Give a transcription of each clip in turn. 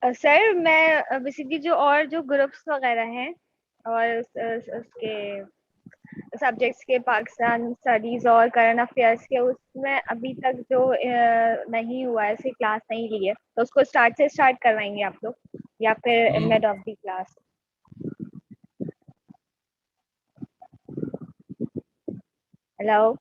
Sir मैं basically जो और जो ग्रुप्स वगैरह हैं और उसके सब्जेक्ट्स के पाकिस्तान स्टडीज और करंट अफेयर्स के, उसमें अभी तक जो नहीं हुआ है, ऐसे क्लास नहीं ली है, तो उसको स्टार्ट से स्टार्ट करवाएंगे आप लोग या फिर mid of the class? Hello.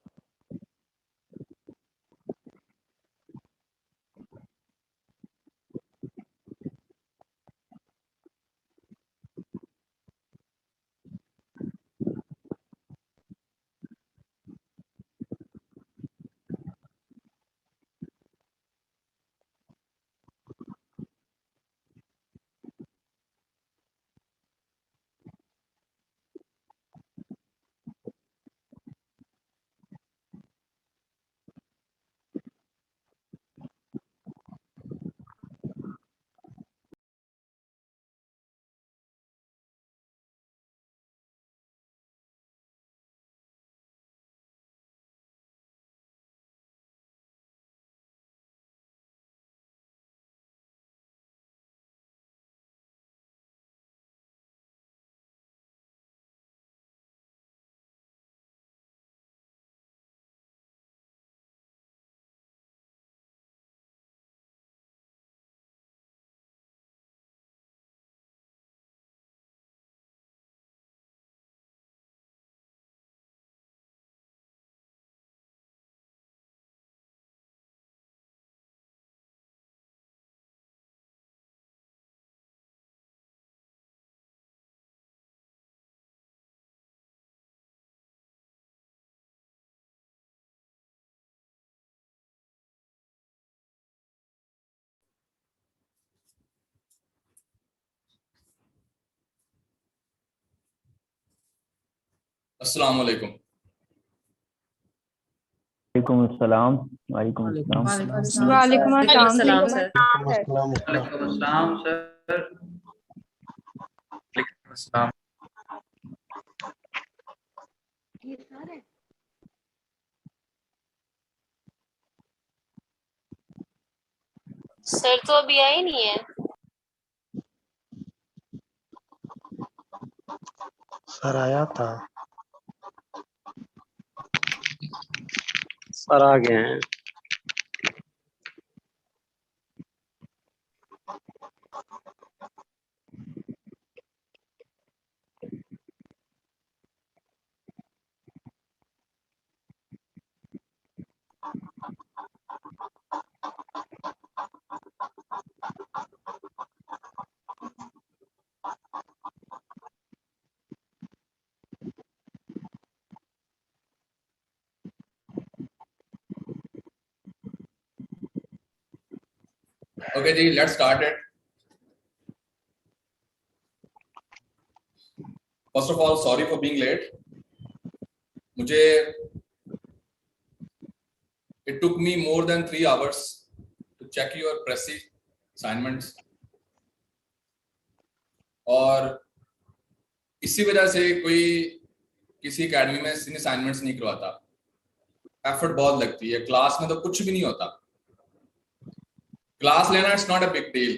अस्सलाम वालेकुम। वालेकुम अस्सलाम। वालेकुम अस्सलाम। वालेकुम अस्सलाम सर। वालेकुम अस्सलाम सर। वालेकुम अस्सलाम। सर तो अभी आए नहीं है। सर आया था। सर आ गए हैं। Okay ji, let's start it. First of all sorry for being late. मुझे it took me more than 3 hours to check your precis assignments, और इसी वजह से कोई किसी एकेडमी में सीन असाइनमेंट्स नहीं करवाता। एफर्ट बहुत लगती है, क्लास में तो कुछ भी नहीं होता। क्लास लेना it's not a big deal,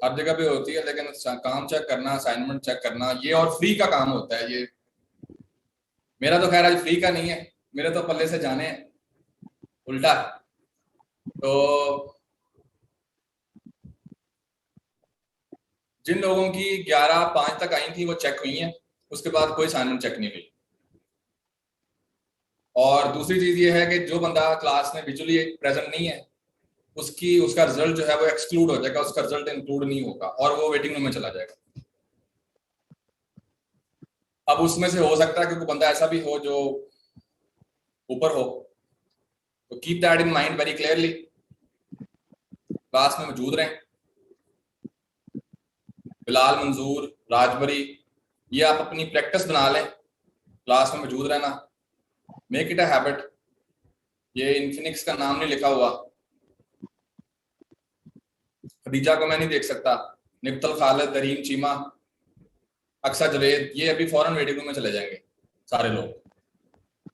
हर जगह पे होती है, लेकिन काम चेक करना, असाइनमेंट चेक करना, ये और फ्री का काम होता है। ये मेरा तो खैर आज फ्री का नहीं है, मेरे तो पल्ले से जाने हैं उल्टा। तो जिन लोगों की 11/5 तक आई थी वो चेक हुई हैं, उसके बाद कोई असाइनमेंट चेक नहीं हुई। और दूसरी चीज ये है कि जो बंदा क्लास में विजुअली प्रेजेंट नहीं है, उसका रिजल्ट जो है वो एक्सक्लूड हो जाएगा, उसका रिजल्ट इंक्लूड नहीं होगा और वो वेटिंग रूम में चला जाएगा। अब उसमें से हो सकता है कि कोई बंदा ऐसा भी हो जो ऊपर हो, तो keep that in mind very clearly. Class में मौजूद रहें। बिलाल, मंजूर, राजबरी, ये आप अपनी प्रैक्टिस बना लें, क्लास में मौजूद रहना। Make it a habit. ये इन्फिनिक्स का नाम नहीं लिखा हुआ, खदीजा को मैं नहीं देख सकता, निफ्तल, खालिद, दरीम, चीमा, अक्सा, जवेद, ये अभी फौरन वेटिंग रूम में चले जाएंगे सारे लोग।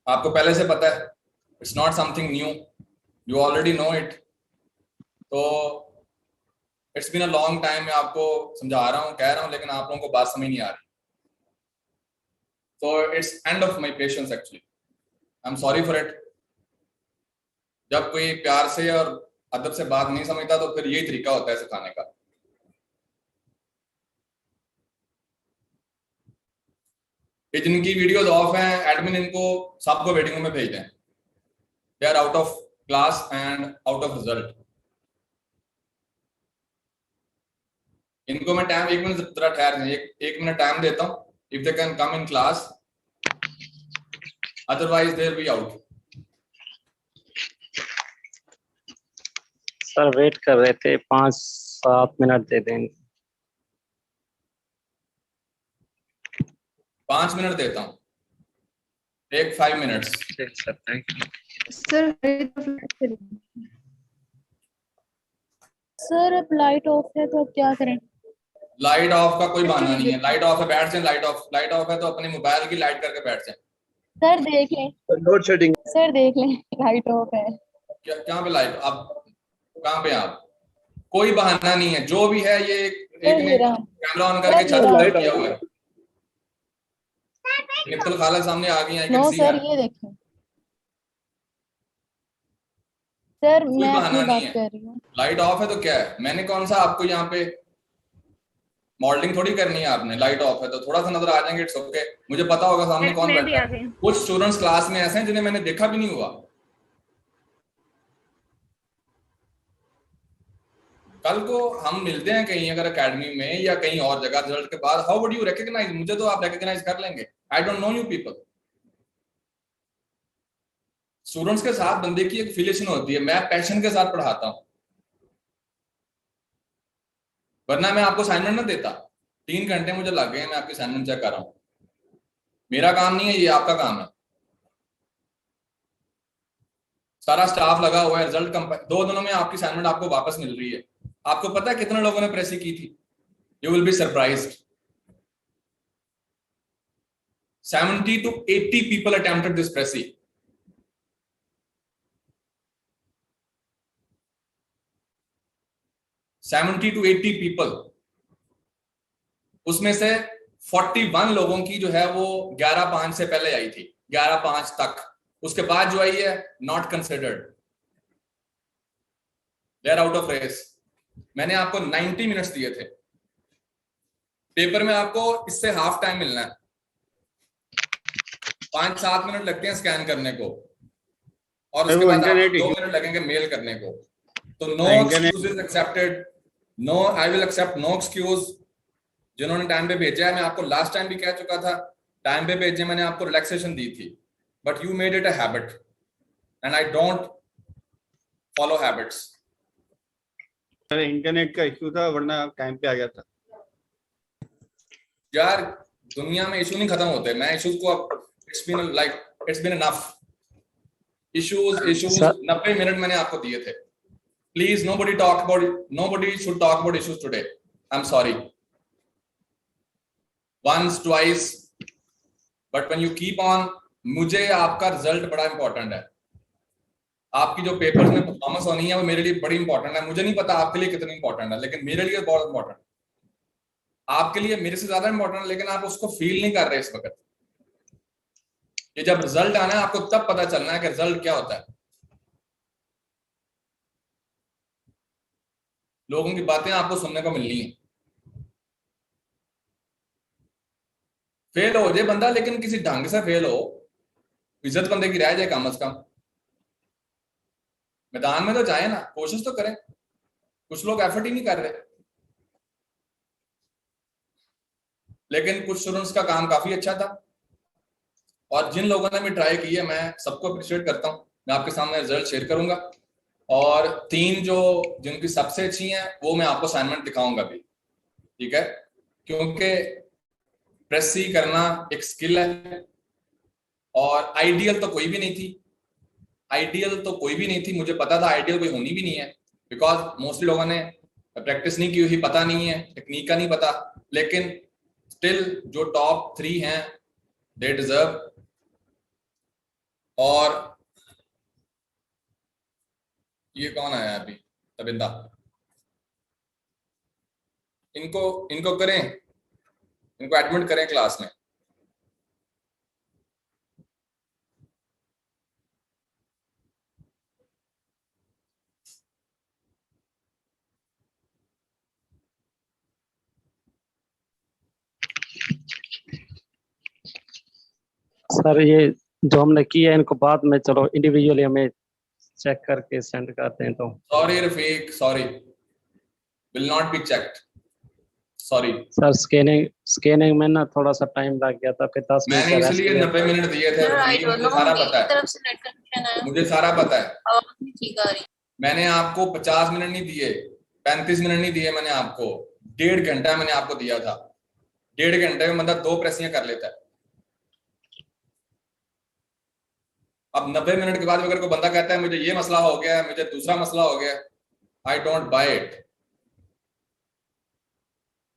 आपको पहले से पता है, it's not something new, you already know it. तो it's been a long time, मैं आपको समझा रहा हूँ, कह रहा हूँ, लेकिन आप लोगों को बात समझ नहीं आ रही। तो it's end of my patience actually, I am sorry for it. जब कोई प्यार से और अदब से बात नहीं समझता तो फिर यही तरीका होता है सिखाने का। ये जिनकी वीडियोस ऑफ हैं, एडमिन इनको सबको वेटिंग रूम में भेज दें। They are out of class and out of result. इनको मैं टाइम, 1 मिनट जरा ठहर जाए, एक मिनट टाइम देता हूँ। If they can come in class, otherwise they will be out. Sir wait कर रहे थे, 5-7 मिनट दे देंगे। 5 मिनट देता हूँ, take 5 minutes. Sir thank you. Sir अब लाइट ऑफ है तो अब क्या करें? लाइट ऑफ का कोई बहाना नहीं है। लाइट ऑफ है, बैठ जाए। लाइट ऑफ है तो अपने मोबाइल की लाइट करके बैठ जाए। सर देख लें, लोड शेडिंग। सर देख लें, लाइट ऑफ है। क्या पे लाइट? अब कहाँ पे आप? कोई बहाना नहीं है, जो भी है ये एक ने कैमरा ऑन करके छत पर किया हुआ है। निकल खाला सामने आ गई है। नो सर ये देखें सर, मैं अपनी बात कर रही हूँ। लाइट ऑफ है तो क्या है? मैंने कौन सा आपको यहाँ पे मॉडलिंग थोड़ी करनी है आपने। लाइट ऑफ है तो थोड़ा सा नजर आ जाएंगे, इट्स ओके। मुझे पता होगा सामने कौन बैठा है। कुछ स्टूडेंट्स क्लास में ऐसे हैं जिन्हें मैंने देखा भी नहीं हुआ। कल को हम मिलते हैं कहीं, अगर एकेडमी में या कहीं और जगह रिजल्ट के बाद, हाउ वुड यू रिकॉग्नाइज? मुझे तो आप रिकॉग्नाइज कर लेंगे। I don't know you people. Students के साथ बंदे की एक फिलिएशन होती है। मैं पैशन के साथ पढ़ाता हूं, वरना मैं आपको असाइनमेंट ना देता। 3 घंटे मुझे लग गए, मैं आपकी असाइनमेंट चेक कर रहा हूं। मेरा काम नहीं है, ये आपका काम है। सारा स्टाफ लगा हुआ है। रिजल्ट 2 दिनों में आपकी असाइनमेंट आपको वापस मिल रही है। आपको पता है कितने लोगों ने प्रेसी की थी? You will be surprised. 70 to 80 people attempted this presi. 70 to 80 people। उसमें से 41 लोगों की जो है वो 11/5 से पहले आई थी, 11/5 तक। उसके बाद जो आई है not considered, they are out of race. मैंने आपको 90 मिनट्स दिए थे। पेपर में आपको इससे हाफ टाइम मिलना है। 5-7 मिनट लगते हैं स्कैन करने को, और उसके बाद 2 मिनट लगेंगे मेल करने को। तो no excuses accepted. No, I will accept no excuse. जिन्होंने टाइम पे भेजा है, मैं आपको लास्ट टाइम भी कह चुका था, टाइम पे भेजे, मैंने आपको रिलैक्सेशन दी थी, but you made it a habit and I don't follow habits. Sir internet का इशू था, वरना टाइम पे आ गया था। यार दुनिया में इशू नहीं खत्म होते। मैं इश्यूज को अब it's been enough. Issues 90 minute मैंने आपको दिए थे। Please nobody should talk about issues today. I'm sorry. Once, twice, but when you keep on, मुझे आपका रिजल्ट बड़ा इंपॉर्टेंट है। आपकी जो पेपर्स में परफॉर्मेंस होनी है वो मेरे लिए बड़ी इंपॉर्टेंट है। मुझे नहीं पता आपके लिए कितनी इंपॉर्टेंट है, लेकिन मेरे लिए बहुत इंपॉर्टेंट। आपके लिए मेरे से ज्यादा इंपॉर्टेंट है, लेकिन आप उसको फील नहीं कर रहे इस वक्त। ये जब रिजल्ट आना है आपको तब पता चलना है कि रिजल्ट क्या होता है। लोगों की बातें आपको सुनने को मिलनी है। फेल हो जाए बंदा, लेकिन किसी ढंग से फेल हो, इज्जत बंदे की रह जाए कम से कम। मैदान में तो जाए ना, कोशिश तो करें। कुछ लोग एफर्ट ही नहीं कर रहे, लेकिन कुछ स्टूडेंट्स का काम काफी अच्छा था। और जिन लोगों ने भी ट्राई की है, मैं सबको अप्रिशिएट करता हूं। मैं आपके सामने रिजल्ट शेयर करूंगा, और 3 जो जिनकी सबसे अच्छी हैं वो मैं आपको असाइनमेंट दिखाऊंगा भी, ठीक है? क्योंकि प्रेसी करना एक स्किल है, और आइडियल तो कोई भी नहीं थी। मुझे पता था आइडियल कोई होनी भी नहीं है, बिकॉज मोस्टली लोगों ने प्रैक्टिस नहीं की हुई, पता नहीं है, टेक्निक का नहीं पता। लेकिन स्टिल जो टॉप 3 हैं दे डिजर्व। और ये कौन आया अभी? तबिंदा। इनको इनको करें, इनको एडमिट करें क्लास में। सर ये जो हमने किया है इनको बाद में चलो इंडिविजुअली हमें चेक करके सेंड करते हैं। तो sorry Rafiq, sorry, will not be checked, sorry. Sir scanning में ना थोड़ा सा टाइम लग गया था, फिर 10 मिनट मैंने इसलिए 90 मिनट दिए थे, मुझे सारा पता है, मुझे सारा पता है। मैंने आपको 50 मिनट नहीं दिए, 35 मिनट नहीं दिए मैंने आपको, 1.5 घंटा मैंने आपको दिया था। 1.5 घंटे में बंदा 2 प्रेसियां कर लेता है। अब 90 मिनट के बाद अगर कोई बंदा कहता है मुझे ये मसला हो गया, मुझे दूसरा मसला हो गया, I don't buy it.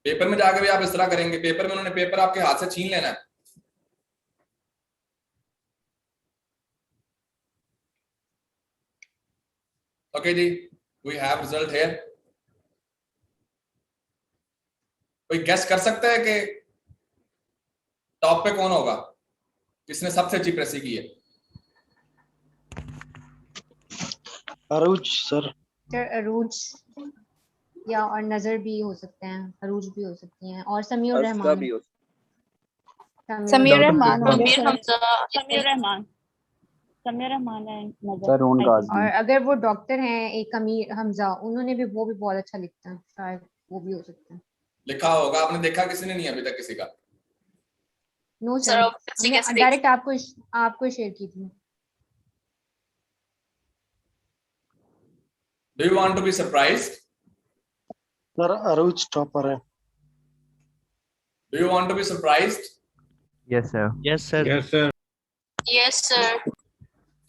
Paper में जाकर भी आप इस तरह करेंगे, पेपर में उन्होंने पेपर आपके हाथ से छीन लेना है। Okay ji, we have result here. कोई गेस कर सकता है कि टॉप पे कौन होगा, किसने सबसे अच्छी प्रेसी की है? अरूज सर। अरूज या और नजर भी हो सकते हैं, अरूज भी हो सकती हैं, और समीउर रहमान भी हो। समीर रहमान सर और अगर वो डॉक्टर हैं एक अमीर हमजा, उन्होंने भी, वो भी बहुत अच्छा लिखता है, शायद वो भी हो सकता है। लिखा होगा, आपने देखा किसी ने नहीं अभी तक किसी का? नो सर, डायरेक्ट आपको शेयर की थी। Do you want to be surprised? Sir Arooj topper है। Do you want to be surprised? Yes sir. Yes sir. Yes sir. Yes sir.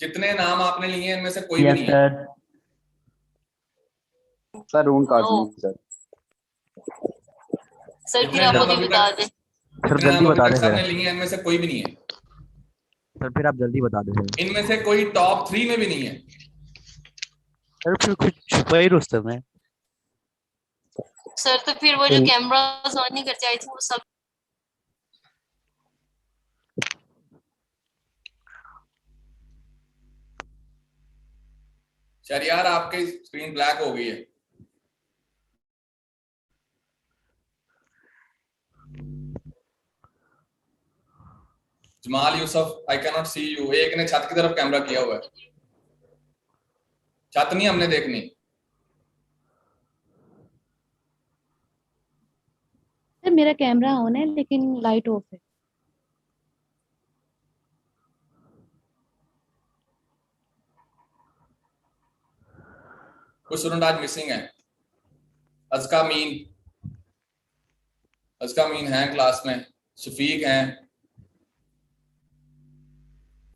जितने नाम आपने लिए इनमें से कोई भी नहीं है। सर रून काटनी सर। सर फिर आप मुझे बता दें। सर जल्दी बता दें सर ने लिए इनमें से कोई भी नहीं है। सर फिर आप जल्दी बता दें सर। इनमें से कोई टॉप 3 में भी नहीं है। सर फिर कुछ छुपा ही रुस्तम है। सर तो फिर वो जो कैमरास ऑन नहीं करते आई थी वो सब। सर यार आपकी स्क्रीन ब्लैक हो गई है। Jamal Yusuf, I can not see you. एक ने छत की तरफ कैमरा किया हुआ है, छत नहीं हमने देखनी। सर मेरा कैमरा ऑन है लेकिन लाइट ऑफ है। कुछ स्टूडेंट आज मिसिंग है। अज़का मीन है क्लास में, शफीक हैं।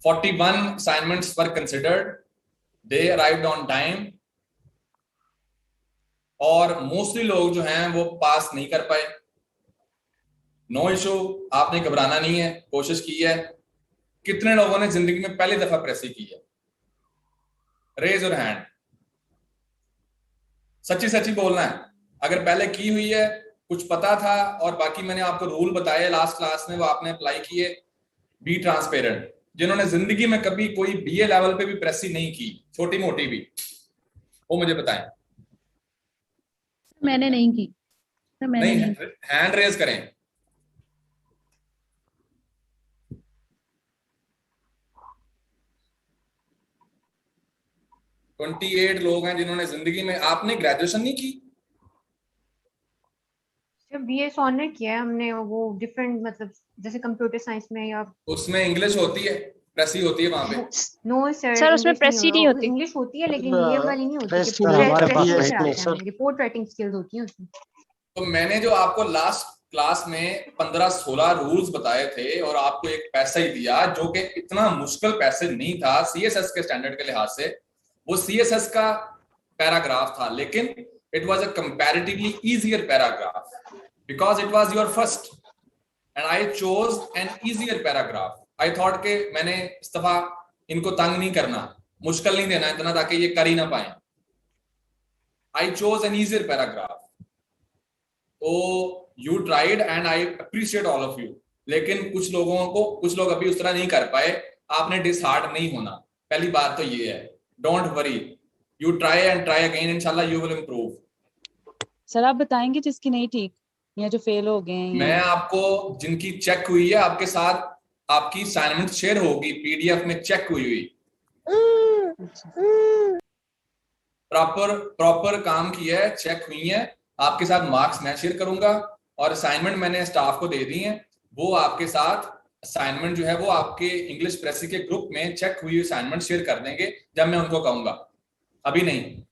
41 assignments were considered, they arrived on time, और मोस्टली लोग जो हैं वो पास नहीं कर पाए। नो इशू, आपने घबराना नहीं है, कोशिश की है। कितने लोगों ने जिंदगी में पहली दफा प्रेसी की है? Raise your hand. सच्ची सच्ची बोलना है। अगर पहले की हुई है, कुछ पता था, और बाकी मैंने आपको रूल बताए लास्ट क्लास में, वो आपने अप्लाई किए। Be transparent. जिन्होंने जिंदगी में कभी कोई बीए लेवल पे भी प्रेसी नहीं की, छोटी मोटी भी, वो मुझे बताएं। मैंने नहीं की सर। मैंने नहीं, हैंड रेज करें। तो 28 लोग हैं जिन्होंने जिंदगी में। आपने ग्रेजुएशन नहीं की? बीए ऑनर किया है हमने, वो डिफरेंट, मतलब जैसे कंप्यूटर साइंस में, या उसमें इंग्लिश होती है, प्रेसी होती है वहां पे? नो सर, सर उसमें प्रेसी नहीं होती। इंग्लिश होती है लेकिन ये वाली नहीं होती, रिपोर्ट राइटिंग स्किल्स होती है उसमें। तो मैंने जो आपको लास्ट क्लास में 15-16 रूल्स बताए थे और आपको एक पैसा ही दिया, जो कि इतना मुश्किल पैसे नहीं था सीएसएस के स्टैंडर्ड के लिहाज से। वो सीएसएस का पैराग्राफ था, लेकिन it was a comparatively easier paragraph because it was your first and I chose an easier paragraph. I thought के मैंने इस दफा इनको तंग नहीं करना, मुश्किल नहीं देना इतना ताकि ये कर ही ना पाए। I chose an easier paragraph. तो you tried and I appreciate all of you, लेकिन कुछ लोग अभी उस तरह नहीं कर पाए। आपने डिसहार्ट नहीं होना, पहली बात तो ये है। Don't worry, you try and try again, इंशाल्लाह यू विल इंप्रूव। सर आप बताएंगे जिसकी नहीं ठीक या जो फेल हो गए हैं? मैं आपको जिनकी चेक हुई है आपके साथ, आपकी असाइनमेंट शेयर होगी पीडीएफ में, चेक हुई प्रॉपर काम किया है, चेक हुई है, आपके साथ मार्क्स मैं शेयर करूंगा। और असाइनमेंट मैंने स्टाफ को दे दी है, वो आपके साथ असाइनमेंट जो है वो आपके इंग्लिश प्रेसी के ग्रुप में चेक हुई असाइनमेंट शेयर कर देंगे जब मैं उनको कहूंगा, अभी नहीं।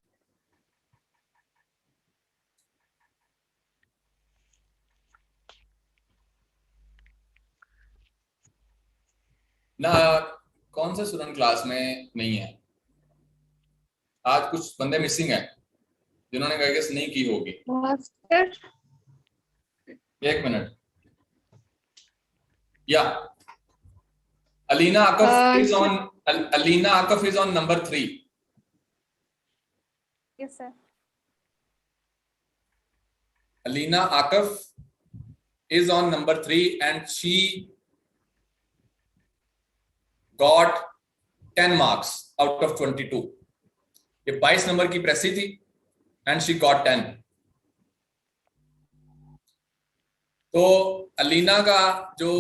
ना कौन सा स्टूडेंट क्लास में नहीं है? आज कुछ बंदे मिसिंग हैं जिन्होंने गाइडेंस नहीं की होगी। एक मिनट, या Alina Akaf is on number 3। Yes sir. Alina Akaf is on number 3 and she got 10 marks out of 22. ये 22 नंबर की प्रेसी थी and she got 10. तो अलीना का जो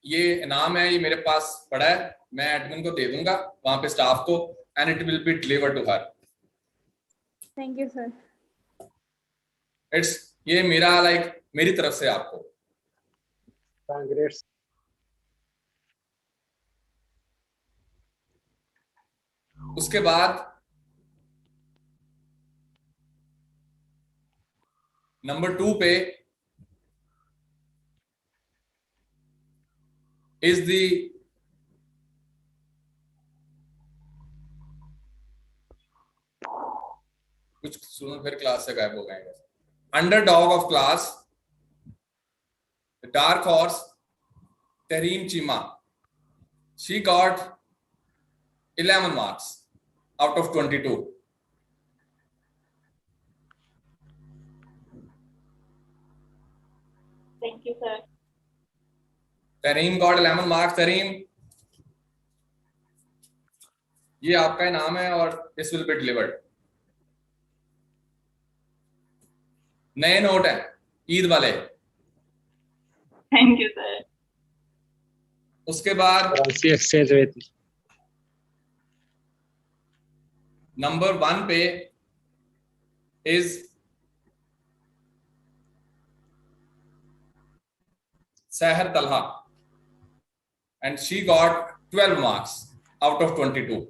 ये इनाम है ये मेरे पास पड़ा है, मैं एडमिन को दे दूंगा वहां पे स्टाफ को, and it will be delivered to her. Thank you sir. It's ये मेरा मेरी तरफ से आपको। कांग्रेस। उसके बाद नंबर 2 पे इज दी कुछ स्टूडेंट फिर क्लास से गायब हो गए। Underdog of class, dark horse, Tahreem Cheema, she got 11 marks out of 22. Thank you, sir. Tahreem got 11 marks. Tahreem, ये आपका इनाम है और this will be delivered. नए नोट है ईद वाले। Thank you, sir. उसके बाद एक्सचेंज हुई थी। नंबर 1 पे इज सहर Talha and she got 12 marks out of 22.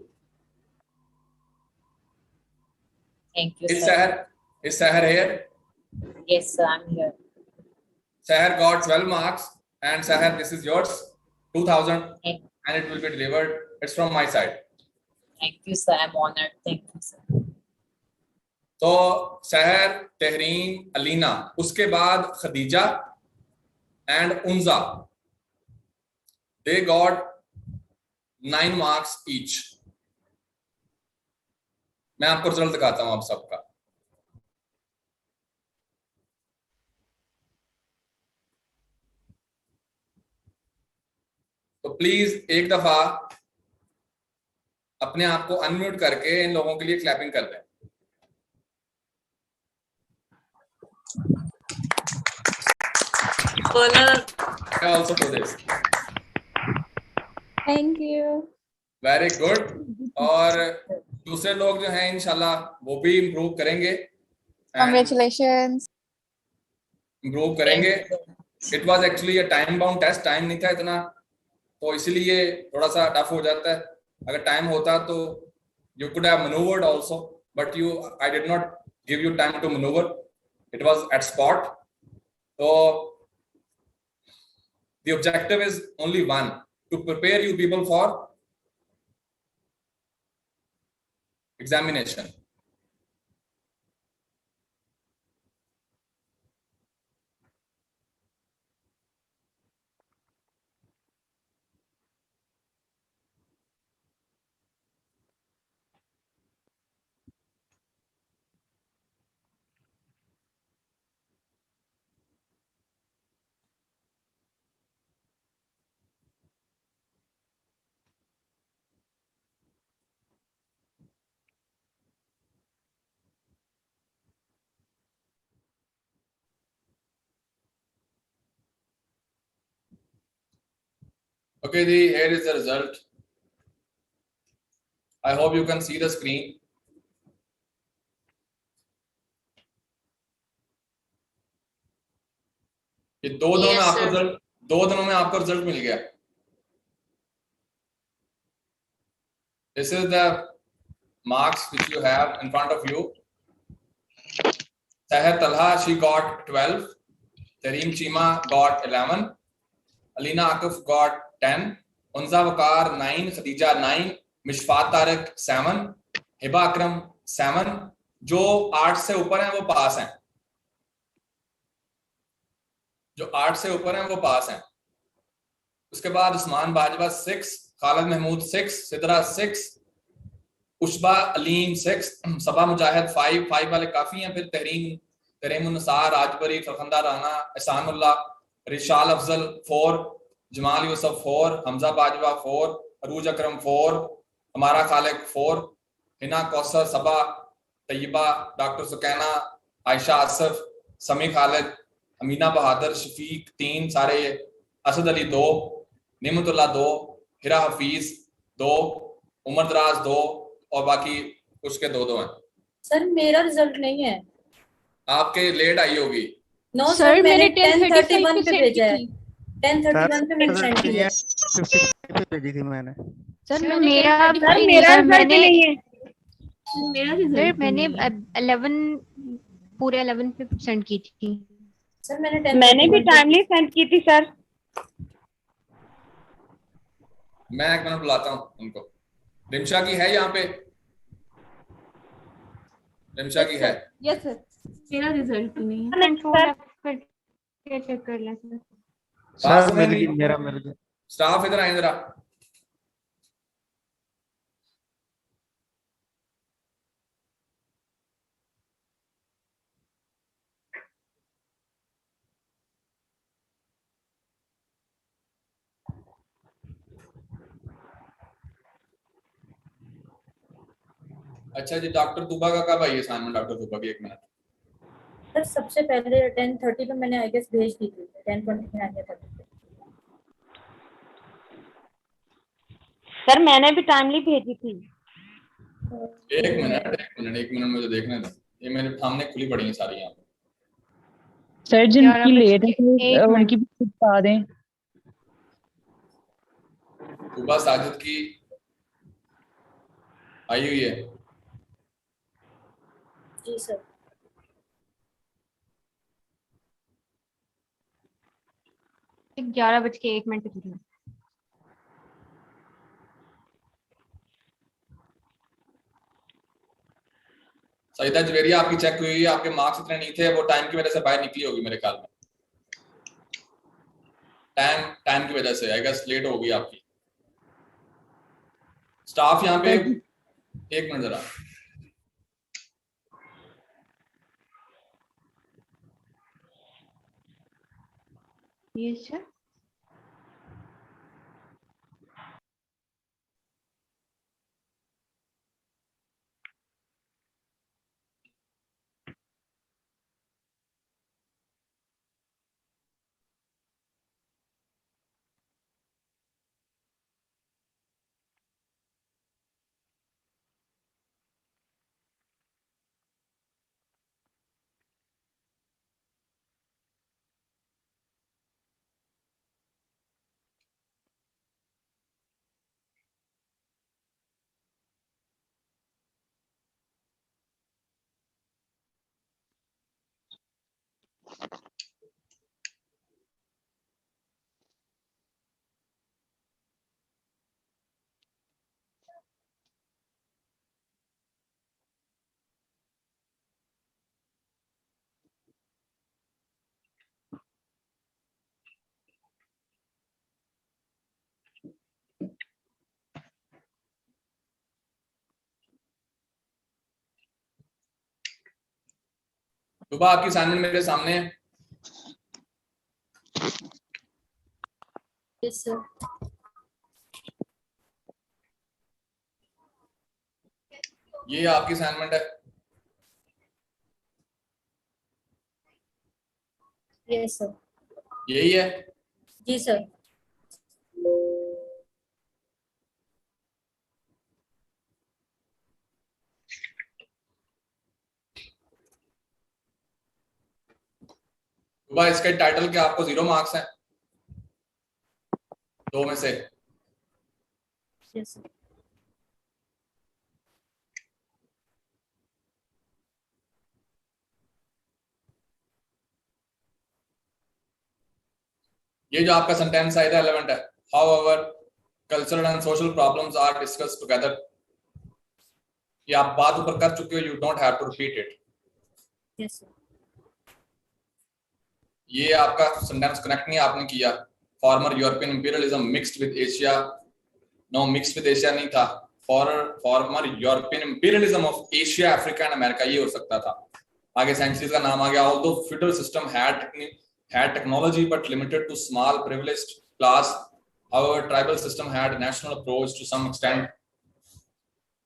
Thank you, Is sir. Sahar here? Yes, sir, I'm here. Sahar got 12 marks and Sahar, this is yours, 2000, Thank, and it will be delivered. It's from my side. thank you, sir. I'm honored. Thank you, sir. तो सहर, तहरीम, अलीना, उसके बाद Khadija and उन्जा, they got 9 marks each. मैं आपको result दिखाता हूं आप सबका। तो प्लीज एक दफा अपने आप को अनम्यूट करके इन लोगों के लिए क्लैपिंग कर दें। Also do this. Thank you. Very good. और दूसरे लोग जो हैं इंशाल्लाह वो भी इम्प्रूव करेंगे। Congratulations. इम्प्रूव करेंगे। It was actually a time bound test, time नहीं था इतना, तो इसीलिए थोड़ा सा टफ हो जाता है। अगर टाइम होता तो you could have manoeuvred also, but I did not give you time to manoeuvre, it was at spot. तो the objective is only one, to prepare you people for examination. Okay, here is the result. I hope you can see the screen. ये 2 दिनों में आपको result 2 दिनों में आपको result मिल गया. This is the marks which you have in front of you. Seher Talha, she got 12. Tareem Chima got 11. Alina Akif got 10. Unza Wakar 9. Khadija 9. Mishfat Tariq 7. Hiba Akram 7. जो 8 से ऊपर हैं वो पास हैं. जो 8 से ऊपर हैं वो पास हैं. उसके बाद उस्मान बाजवा 6, खालिद महमूद 6, सिदरा 6, उशबा अलीम 6, सबा मुजाहिद 5 वाले काफी हैं. फिर तहरीम उन्नसार, राजबरी, फरखंदा राना, एहसानुल्लाह, रिशाल अफजल 4, जमाल यूसुफ 4, हमजा बाजवा 4, अरूज अकरम 4, हमारा खालिक 4, हिना कौसर, सबा, तैयबा, डॉक्टर सुकैना, आयशा आसफ, समी खालिद, अमीना बहादुर, शफीक 3 सारे, असद अली 2, निमतुल्लाह 2, हिरा हफीज 2, उमर दराज 2 और बाकी कुछ के 2 हैं. सर मेरा रिजल्ट नहीं है. आपके लेट आई होगी. नो सर, मैंने 10:31 पे भेजा है. 10:31 पे मैंने सेंड किया. 55 पे भेजी थी मैंने. सर मेरा रिजल्ट नहीं है. सर मैंने 11 पूरे 11 पे सेंड की थी. सर मैंने भी टाइमली सेंड की थी सर. मैं 1 मिनट बुलाता हूँ उनको. रिमशा की है यहाँ पे? रिमशा की है? Yes sir. मेरा रिजल्ट नहीं है. चेक कर लें सर. सर मेरा स्टाफ इधर आए जरा. अच्छा जी, डॉक्टर तुबा का कब आई असाइनमेंट? डॉक्टर तुबा की 1 मिनट. सर सबसे पहले 10:30 पे मैंने आई गेस भेज दी थी. 10:20 में आ गया था. सर मैंने भी टाइमली भेजी थी. 1 मिनट मुझे देखने दो. ये मेरे सामने खुली पड़ी है सारी यहाँ पे. सर जिनकी लेट है उनकी भी बता दें. तुबा साजिद की आई हुई है. जी सर. ठीक 11:01 की. सईदा जवेरिया आपकी चेक हुई है. आपके मार्क्स इतने नहीं थे, वो टाइम की वजह से बाहर निकली होगी मेरे ख्याल में. टाइम की वजह से आई गेस लेट होगी आपकी. स्टाफ यहाँ पे 1 मिनट जरा. ये सर सुबह आपकी असाइनमेंट मेरे सामने है. Yes sir. ये आपकी असाइनमेंट है. Yes sir. यही है? जी सर. सुबह इसके टाइटल के आपको 0 मार्क्स हैं, 2 में से। Yes, sir. ये जो आपका सेंटेंस है इररिलेवेंट है। However cultural and social problems are discussed together. ये आप बात ऊपर कर चुके हो, you don't have to repeat it. Yes, sir. ये आपका सेंटेंस कनेक्ट नहीं आपने किया। Former European imperialism mixed with Asia, no mixed with Asia नहीं था, former European imperialism of Asia, Africa and America, ये हो सकता था। आगे सेंचुरीज का नाम आ गया। Although feudal system had technology but limited to small privileged class, however tribal system had national approach to some extent.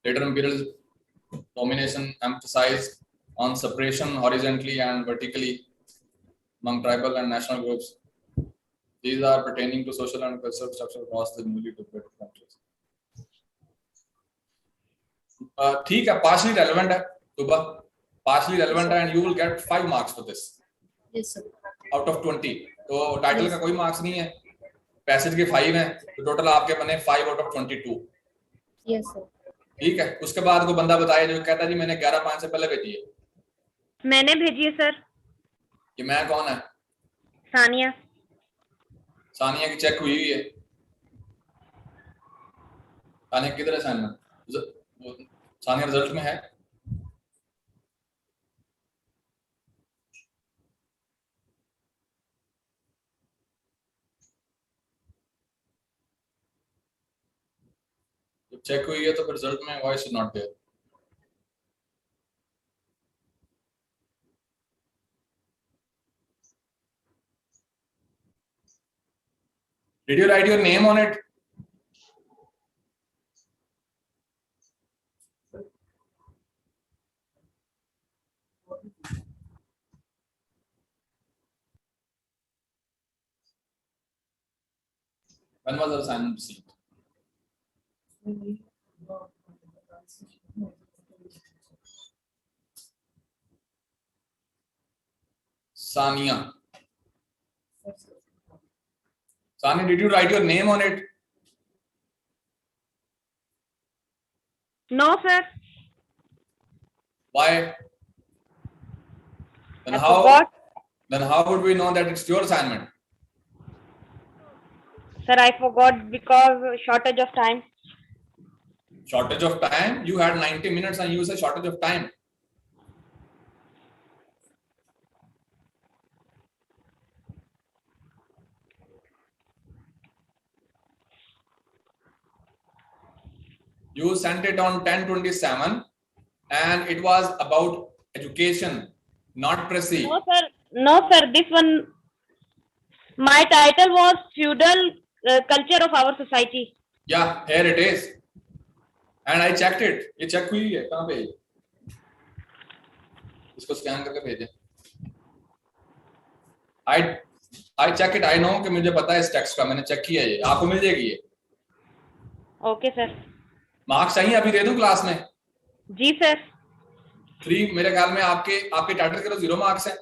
Later imperial domination emphasized on separation horizontally and vertically among tribal and national groups. These are pertaining to social and cultural structure across the newly developed countries. ठीक है, partially relevant है सुबह, partially relevant है, and you will get 5 marks for this. Yes, sir. Out of 20। तो title का कोई marks नहीं है, पैसेज के 5 हैं, तो टोटल आपके बने 5 आउट ऑफ 22। Yes, sir. ठीक है। उसके बाद को बंदा बताया जो कहता जी मैंने 11-5 से पहले भेजी है। मैंने भेजी है सर। ये मैं कौन है? सानिया। सानिया की चेक हुई है। सानिया किधर है? सानिया रिजल्ट में है। चेक हुई है तो फिर रिजल्ट में voice is not there. Did you write your name on it? When was the assignment received? Sania. Sania, did you write your name on it? No, sir. Why? Then I forgot. Then how would we know that it's your assignment? Sir, I forgot because shortage of time. Shortage of time? You had 90 minutes and you say shortage of time. You sent it on 10/27 and it was about education, not Presi. No, sir. No, sir. This one, my title was Feudal Culture of Our Society. Yeah, here it is. And I checked it. ये check हुई है, कहाँ पे? इसको scan करके भेजे। I check it. I know कि मुझे पता है इस टेक्स्ट का, मैंने चेक किया है, ये आपको मिल जाएगी ये। Okay, sir. मार्क्स चाहिए अभी दे दूं क्लास में? जी सर। 3 मेरे ख्याल में आपके टाइटल के तो 0 मार्क्स हैं।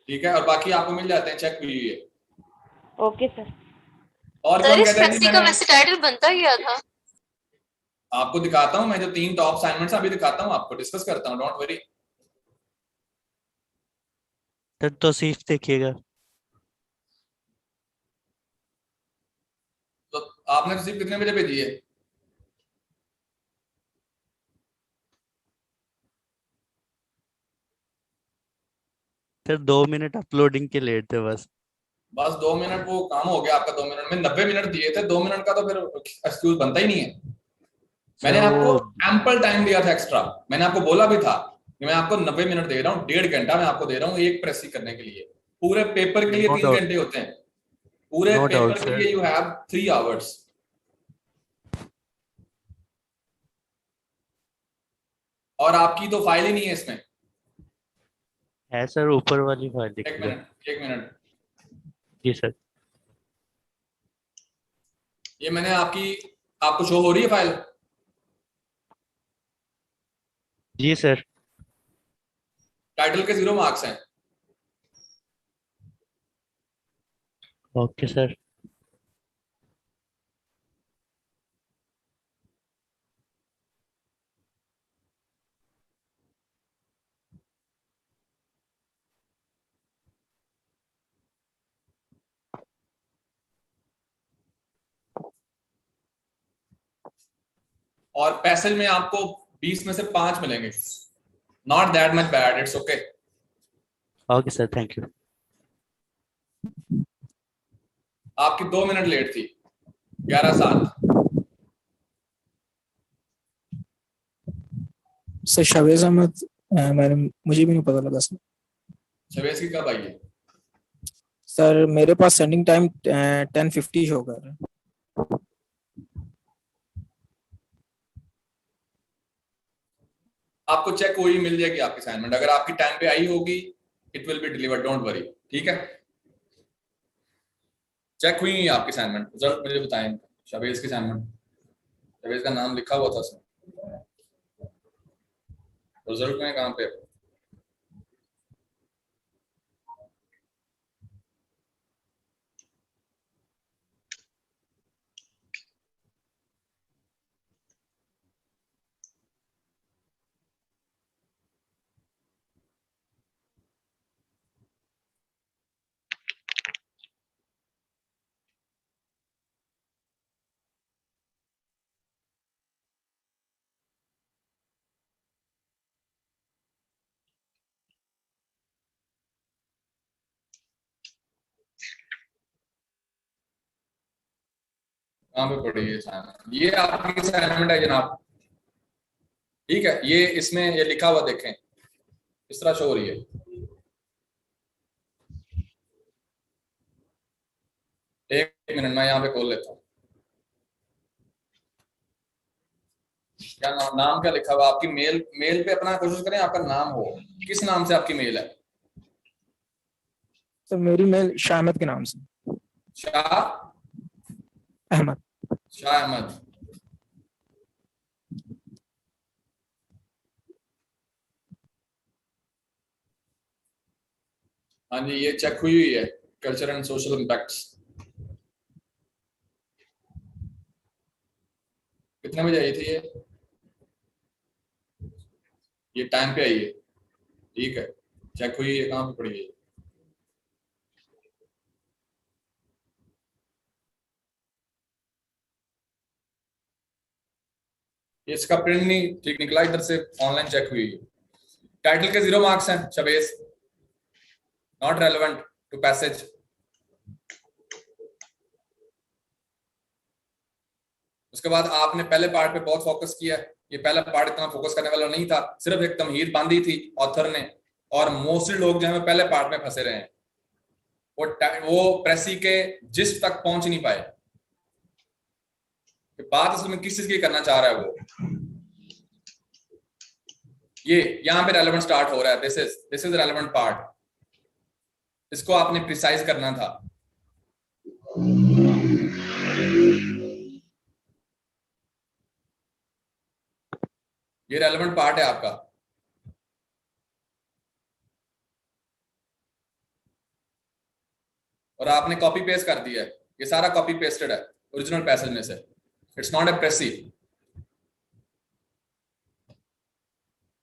ठीक है, और बाकी आपको मिल जाते हैं, चेक हुई है। Okay sir. और कौन कहता है जी का वैसे टाइटल बनता क्या था? आपको दिखाता हूं, मैं जो 3 टॉप असाइनमेंट्स अभी दिखाता हूं, आपको डिस्कस करता हूं, डोंट वरी। तो सिर्फ देखिएगा। तो आपने रिसीव कितने बजे भेजी है? फिर 2 मिनट अपलोडिंग के लेट थे बस 2 मिनट वो काम हो गया आपका। 2 मिनट में 90 मिनट दिए थे, 2 मिनट का तो फिर एक्सक्यूज बनता ही नहीं है। मैंने आपको एम्पल टाइम दिया था एक्स्ट्रा, मैंने आपको बोला भी था कि मैं आपको 90 मिनट दे रहा हूँ, 1.5 घंटा मैं आपको दे रहा हूँ एक प्रेस करने के लिए। पूरे पेपर के लिए 3 घंटे होते हैं, पूरे पेपर के लिए यू हैव 3 आवर्स। और आपकी तो फाइल ही नहीं है इसमें। है सर, ऊपर वाली फाइल दिख एक मिनट। जी सर। ये मैंने आपको शो हो रही है फाइल? जी सर। टाइटल के 0 मार्क्स हैं। Okay sir. और पैसेज में आपको 20 में से 5 मिलेंगे। Not that much bad, it's okay. Okay sir, thank you. आपकी 2 मिनट लेट थी। 11:07। सर शवेज अहमद, मुझे भी नहीं पता लगा सर। शवेज की कब आई है? सर मेरे पास सेंडिंग टाइम 10:50 शो कर रहा है। आपको चेक हुई मिल जाएगी आपकी असाइनमेंट। अगर आपकी टाइम पे आई होगी it will be delivered, don't worry. ठीक है, चेक हुई आपकी असाइनमेंट। रिजल्ट मुझे बताएं। शवेज की असाइनमेंट, शवेज का नाम लिखा हुआ था उसमें, रिजल्ट में कहाँ पे? कहाँ पे पड़ी है असाइनमेंट? ये आपकी असाइनमेंट है जनाब। ठीक है, ये इसमें ये लिखा हुआ देखें, इस तरह शो हो रही है। एक मिनट मैं यहाँ पे खोल लेता हूँ। क्या नाम क्या लिखा हुआ? आपकी मेल पे अपना कोशिश करें आपका नाम हो। किस नाम से आपकी मेल है? सर मेरी मेल शाह अहमद के नाम से। शाह अहमद। शाह अहमद। हाँ जी, ये चेक हुई है। Culture and social impacts. कितने बजे आई थी ये टाइम पे आई है। ठीक है, चेक हुई है। कहाँ पे पड़ी है? इसका प्रिंट नहीं ठीक निकला, इधर से ऑनलाइन चेक हुई है। टाइटल के 0 मार्क्स हैं शबेज, नॉट रेलेवेंट टू पैसेज। उसके बाद आपने पहले पार्ट पे बहुत फोकस किया। ये पहला पार्ट इतना फोकस करने वाला नहीं था, सिर्फ एक तमहीद बांधी थी ऑथर ने, और मोस्टली लोग जो है पहले पार्ट में फंसे रहे हैं। वो प्रेसी के जिस्ट तक पहुंच नहीं पाए कि बात उसमें किस चीज की करना चाह रहा है वो। ये यहां पे रेलेवेंट स्टार्ट हो रहा है। This is relevant part. इसको आपने प्रिसाइज करना था। ये रेलेवेंट पार्ट है आपका। और आपने कॉपी पेस्ट कर दिया है। ये सारा कॉपी पेस्टेड है ओरिजिनल पैसेज में से। इट्स नॉट ए प्रेसी,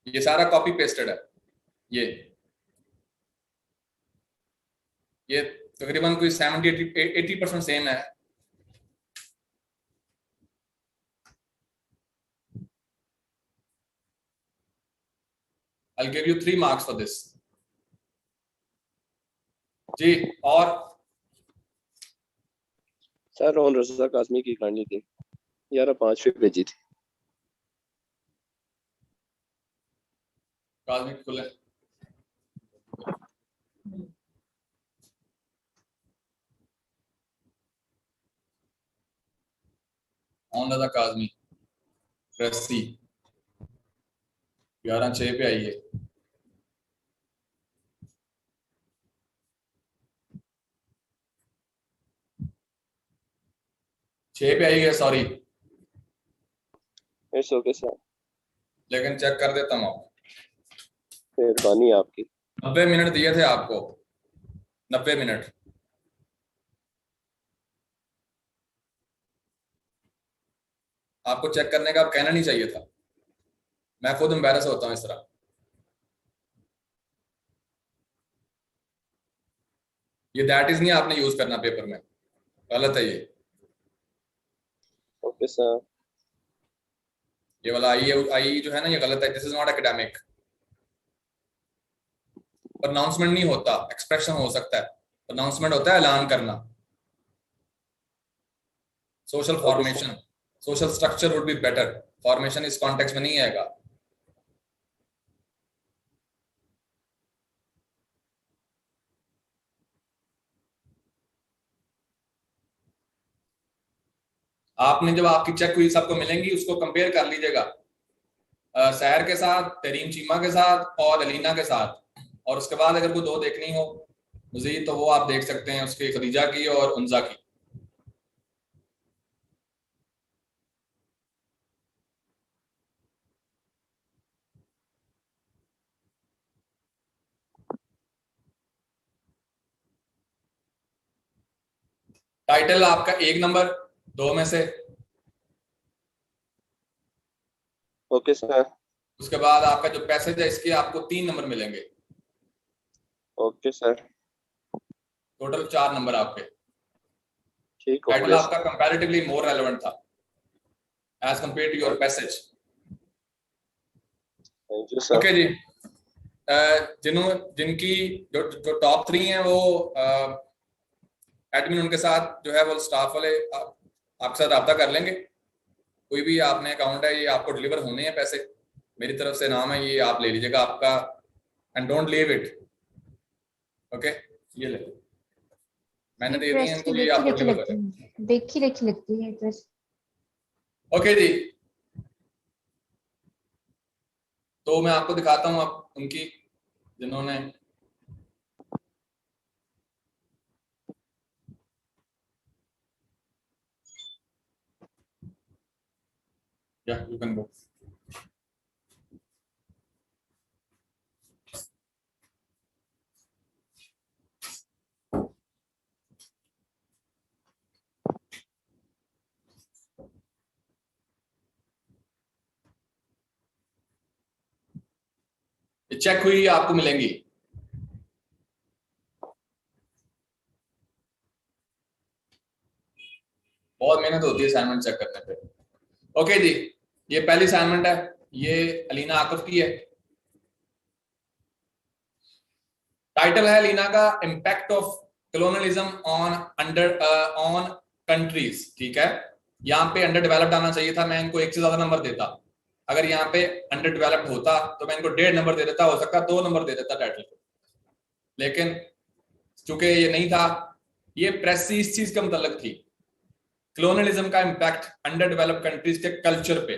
ये सारा कॉपी पेस्टेड है। ये तकरीबन कोई 70-80% सेम है। I'll give you 3 marks for this. जी, और सर रोहन रजा काजमी की कहानी थी 11/5 पे भेजी थी। काजमी खुले ऑन रजा काजमी प्रेसी 11/6 पे आई है। छह पे आई है, सॉरी। इट्स ओके सर, लेकिन चेक कर देता हूँ। मेहरबानी आपकी। 90 मिनट दिए थे आपको, 90 मिनट। आपको चेक करने का अब कहना नहीं चाहिए था, मैं खुद एम्बैरस होता हूँ इस तरह। ये दैट इज नहीं आपने यूज करना पेपर में, गलत है ये। Okay sir. ये वाला आई जो है ना, ये गलत है। This is not academic. Announcement नहीं होता, एक्सप्रेशन हो सकता है। अनाउंसमेंट होता है ऐलान करना। Social formation, social structure would be better. Formation इस कॉन्टेक्स्ट में नहीं आएगा। आपने जब आपकी चेक हुई सबको मिलेंगी, उसको कंपेयर कर लीजिएगा सैर के साथ, तरीम चीमा के साथ और अलीना के साथ। और उसके बाद अगर कोई दो देखनी हो मजीद तो वो आप देख सकते हैं, उसकी खदीजा की और उनजा की। टाइटल आपका 1 नंबर 2 में से। Okay sir. उसके बाद आपका जो पैसेज है इसके आपको 3 नंबर मिलेंगे। Okay sir. टोटल 4 नंबर आपके। ठीक। टाइटल आपका कंपैरेटिवली मोर रेलेवेंट था as compare to your passage. Thank you sir. Okay ji. जिनकी जो टॉप 3 हैं वो एडमिन उनके साथ जो है वो स्टाफ वाले आपके साथ रब्ता कर लेंगे। कोई भी आपने अकाउंट है, ये आपको डिलीवर होने हैं पैसे, मेरी तरफ से नाम है, ये आप ले लीजिएगा आपका। And don't leave it. Okay, ये ले मैंने दे दी है इनको, ये आपको डिलीवर करें। देखी लगती है ड्रेस। ओके जी, तो मैं आपको दिखाता हूँ अब उनकी जिन्होंने Yeah, you can go. Check हुई आपको मिलेंगी। बहुत मेहनत होती है असाइनमेंट चेक करने पे। ओके जी, ये पहली असाइनमेंट है, ये अलीना आकफ की है। टाइटल है अलीना का impact of colonialism on countries. ठीक है, यहाँ पे अंडर डेवलप्ड आना चाहिए था, मैं इनको 1 से ज्यादा नंबर देता। अगर यहाँ पे अंडर डेवलप्ड होता तो मैं इनको 1.5 नंबर दे देता, हो सकता 2 नंबर दे देता टाइटल को। लेकिन चूंकि ये नहीं था, ये प्रेस इस चीज का मतलब थी कॉलोनियलिज्म का इम्पैक्ट अंडर डेवलप्ड कंट्रीज के कल्चर पे।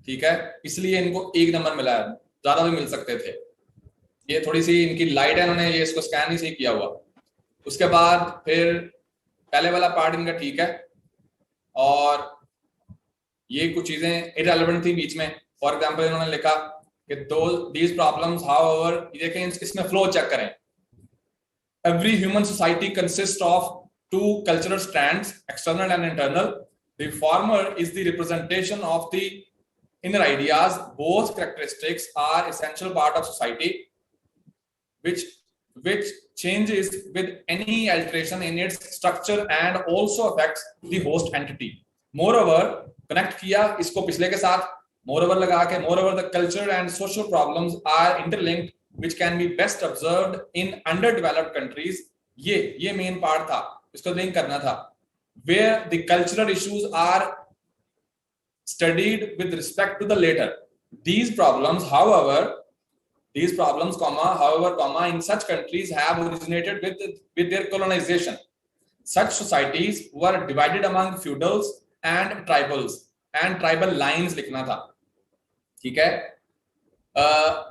ठीक है, इसलिए इनको 1 नंबर मिला है, ज्यादा भी मिल सकते थे। ये थोड़ी सी इनकी लाइट है, इन्होंने ये इसको स्कैन नहीं सही किया हुआ। उसके बाद फिर पहले वाला पार्ट इनका ठीक है, और ये कुछ चीजें इररिलेवेंट थी बीच में। फॉर एग्जांपल इन्होंने लिखा कि दीज प्रॉब्लम्स हाउएवर, देखें इसमें फ्लो चेक करें। Every human society consist of 2 cultural strands, external and internal. The former is the representation of the inner ideas. Both characteristics are essential part of society, which changes with any alteration in its structure and also affects the host entity. Moreover, connect किया इसको पिछले के साथ, moreover लगा के, moreover the cultural and social problems are interlinked, which can be best observed in underdeveloped countries. ये main part था, इसको लिंक करना था। Where the cultural issues are studied with respect to the later. These problems, however, in such countries have originated with their colonization. Such societies were divided among feudals and tribals, and tribal lines लिखना था। ठीक है,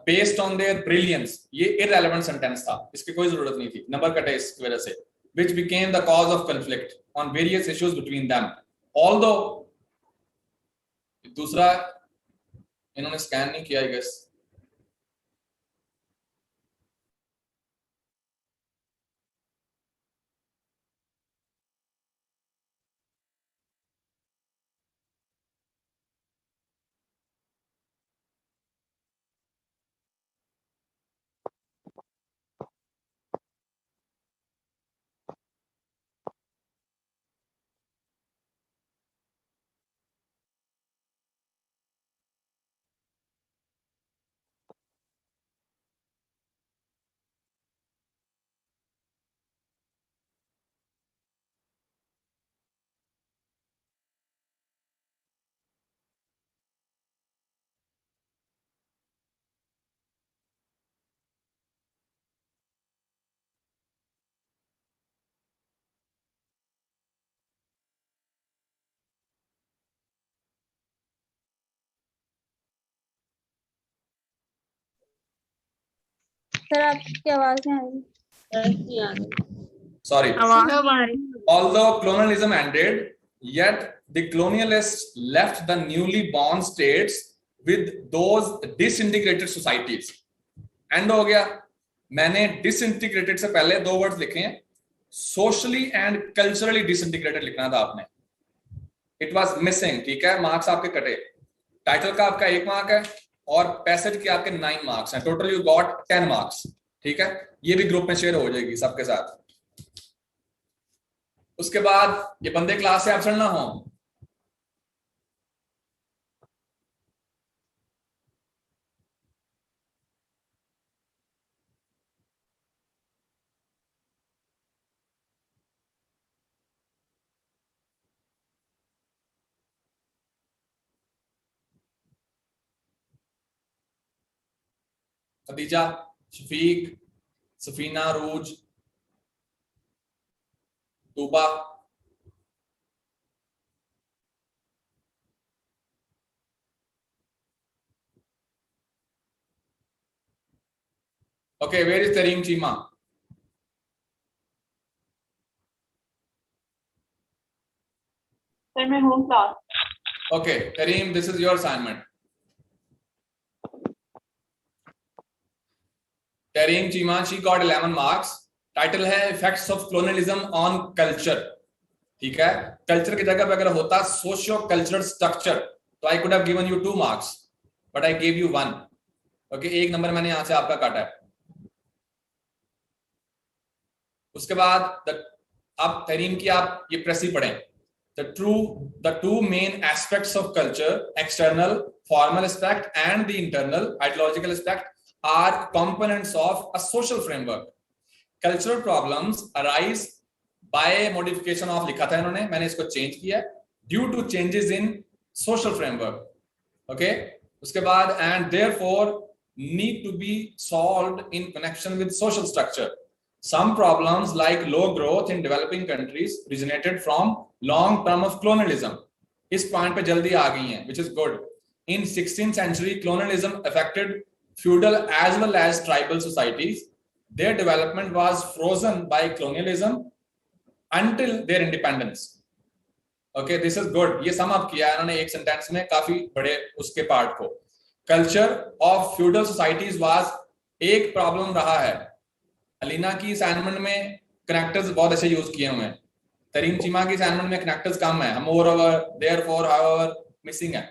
based on their brilliance, ये irrelevant sentence था, इसकी कोई जरूरत नहीं थी, नंबर कटे इसकी वजह से। Which became the cause of conflict on various issues between them. Although दूसरा इन्होंने स्कैन नहीं किया, I guess सर आपकी आवाज नहीं आ रही। Sorry. Although colonialism ended, yet the colonialists left the newly born states with those disintegrated societies. End हो गया. मैंने disintegrated से पहले 2 words लिखे हैं. Socially and culturally disintegrated लिखना था आपने. It was missing. ठीक है, मार्क्स आपके कटे. टाइटल का आपका 1 मार्क है और पैसेज के आपके 9 मार्क्स हैं. Total you got 10 marks. ठीक है, ये भी ग्रुप में शेयर हो जाएगी सबके साथ. उसके बाद ये बंदे क्लास से एब्सेंट ना हो. खदीजा, शफीक, सफीना, रूज, Tuba. Okay, where is Tareem Chima? Sir, my home class. Okay, Tareem, this is your assignment. Tareem Chima, she got 11 marks. Title है effects of colonialism on culture. ठीक है, कल्चर की जगह पे अगर होता सोशियो कल्चरल स्ट्रक्चर तो I could have given you 2 marks, but I gave you 1. Okay, 1 number मैंने यहां से आपका काटा है. उसके बाद अब तरीम की आप ये प्रेसी पढ़ें. the two main aspects of culture, external formal aspect and the internal ideological aspect, are components of a social framework. Cultural problems arise by modification of, लिखा था इन्होंने, मैंने इसको चेंज किया, due to changes in social framework. Okay, उसके बाद and therefore need to be solved in connection with social structure. Some problems like low growth in developing countries originated from long term of colonialism. इस point पे जल्दी आ गई हैं, which is good. In 16th century, colonialism affected feudal as well as tribal societies. Their development was frozen by colonialism until their independence. Okay, this is good. ये sum up किया इन्होंने एक sentence में, काफी बड़े उसके पार्ट को. Culture of feudal societies was एक प्रॉब्लम रहा है. अलीना की असाइनमेंट में कनेक्टर्स बहुत अच्छे यूज किए हुए हैं. तरीम चीमा की असाइनमेंट में कनेक्टर्स कम है. moreover, therefore, however मिसिंग है.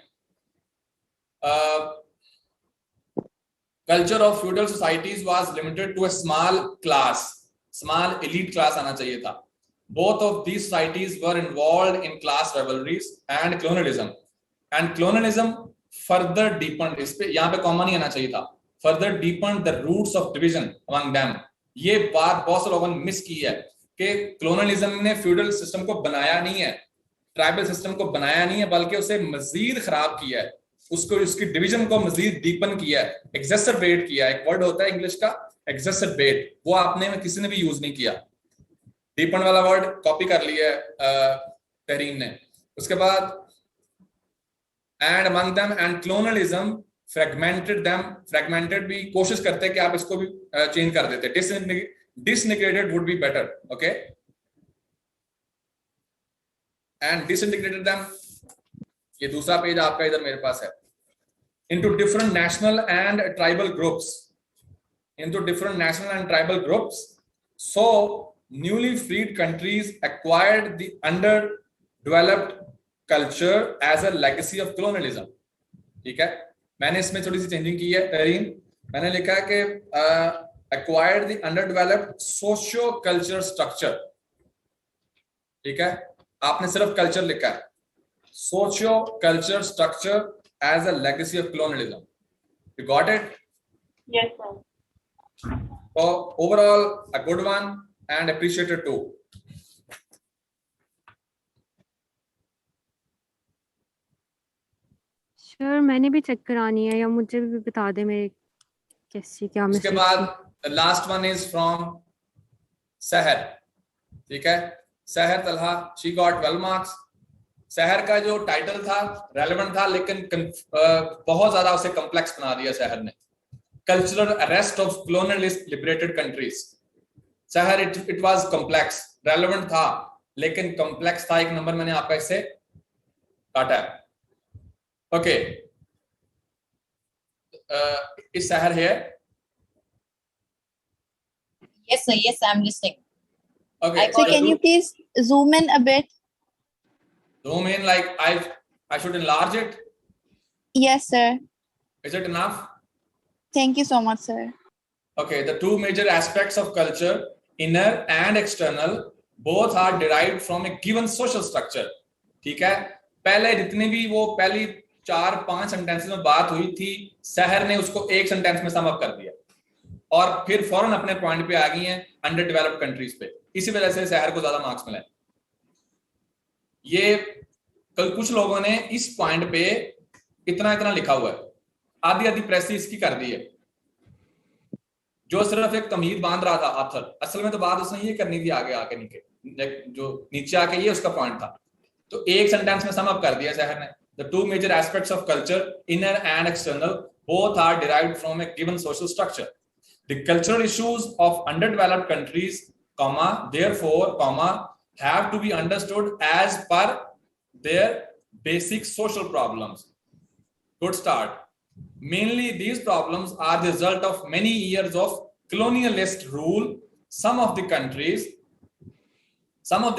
Culture of feudal societies was limited to a small class, small elite class आना चाहिए था. Both of these societies were involved in class rivalries and colonialism. And colonialism further deepened, इस पे यहाँ पे common ही आना चाहिए था, further deepened the roots of division among them. ये बात बहुत से लोगों ने मिस की है कि colonialism ने feudal system को बनाया नहीं है, tribal system को बनाया नहीं है, बल्कि उसे मजीद खराब किया है, उसको उसकी डिवीजन को मजीद डीपन किया है, एक्सेसरबेट किया है. एक वर्ड होता है इंग्लिश का एक्सेसरबेट, वो आपने में किसी ने भी यूज नहीं किया. डीपन वाला वर्ड कॉपी कर लिया तहरीम ने. उसके बाद and among them and colonialism fragmented them, fragmented भी कोशिश करते हैं कि आप इसको भी चेंज कर देते. disintegrated would be better. Okay, and disintegrated them, ये दूसरा पेज आपका इधर मेरे पास है. into different national and tribal groups, so newly freed countries acquired the underdeveloped culture as a legacy of colonialism. ठीक है, मैंने इसमें थोड़ी सी चेंजिंग की है तरीन. मैंने लिखा है कि acquired the underdeveloped socio culture structure. ठीक है, आपने सिर्फ कल्चर लिखा है. Socio-culture structure as a legacy of colonialism. You got it? Yes, sir. So overall, a good one and appreciated too. Sure, मैंने भी चेक करानी है या मुझे भी बता दे मेरे कैसी क्या मिस्टेक. उसके बाद the last one is from सहर. ठीक है, सहर तलहा, she got 12 marks. शहर का जो टाइटल था रेलेवेंट था, लेकिन बहुत ज्यादा उसे कॉम्प्लेक्स बना दिया शहर ने. cultural arrest of colonialist liberated countries. शहर it was complex, relevant था लेकिन complex था, एक नंबर मैंने आपका इससे काटा है. Okay, is Sahar here? Yes, sir. Yes, I'm listening. Okay. So can you please zoom in a bit? Zoom in, like I should enlarge it? Yes, sir. Is it enough? Thank you so much, sir. Okay, the two major aspects of culture, inner and external, both are derived from a given social structure. ठीक है, पहले जितनी भी वो पहली 4-5 sentences में बात हुई थी, शहर ने उसको एक सेंटेंस में सम अप कर दिया और फिर फौरन अपने पॉइंट पे आ गई हैं अंडर डेवलप्ड कंट्रीज पे. इसी वजह से शहर को ज्यादा मार्क्स मिले. ये कल कुछ लोगों ने इस पॉइंट पे इतना लिखा हुआ है, आधी प्रेस इसकी कर दी है, जो सिर्फ एक तमीज बांध रहा था ऑथर. असल में तो बात उसने ये करनी थी आगे नीचे, जो नीचे आके ये उसका पॉइंट था, तो एक सेंटेंस में सम अप कर दिया शहर ने. The two major aspects of culture, inner and external, both are derived from a given social structure. The cultural issues of underdeveloped countries, therefore, have to be understood as per their basic social problems. Good start. Mainly, these problems are the result of many years of colonialist rule. Some of the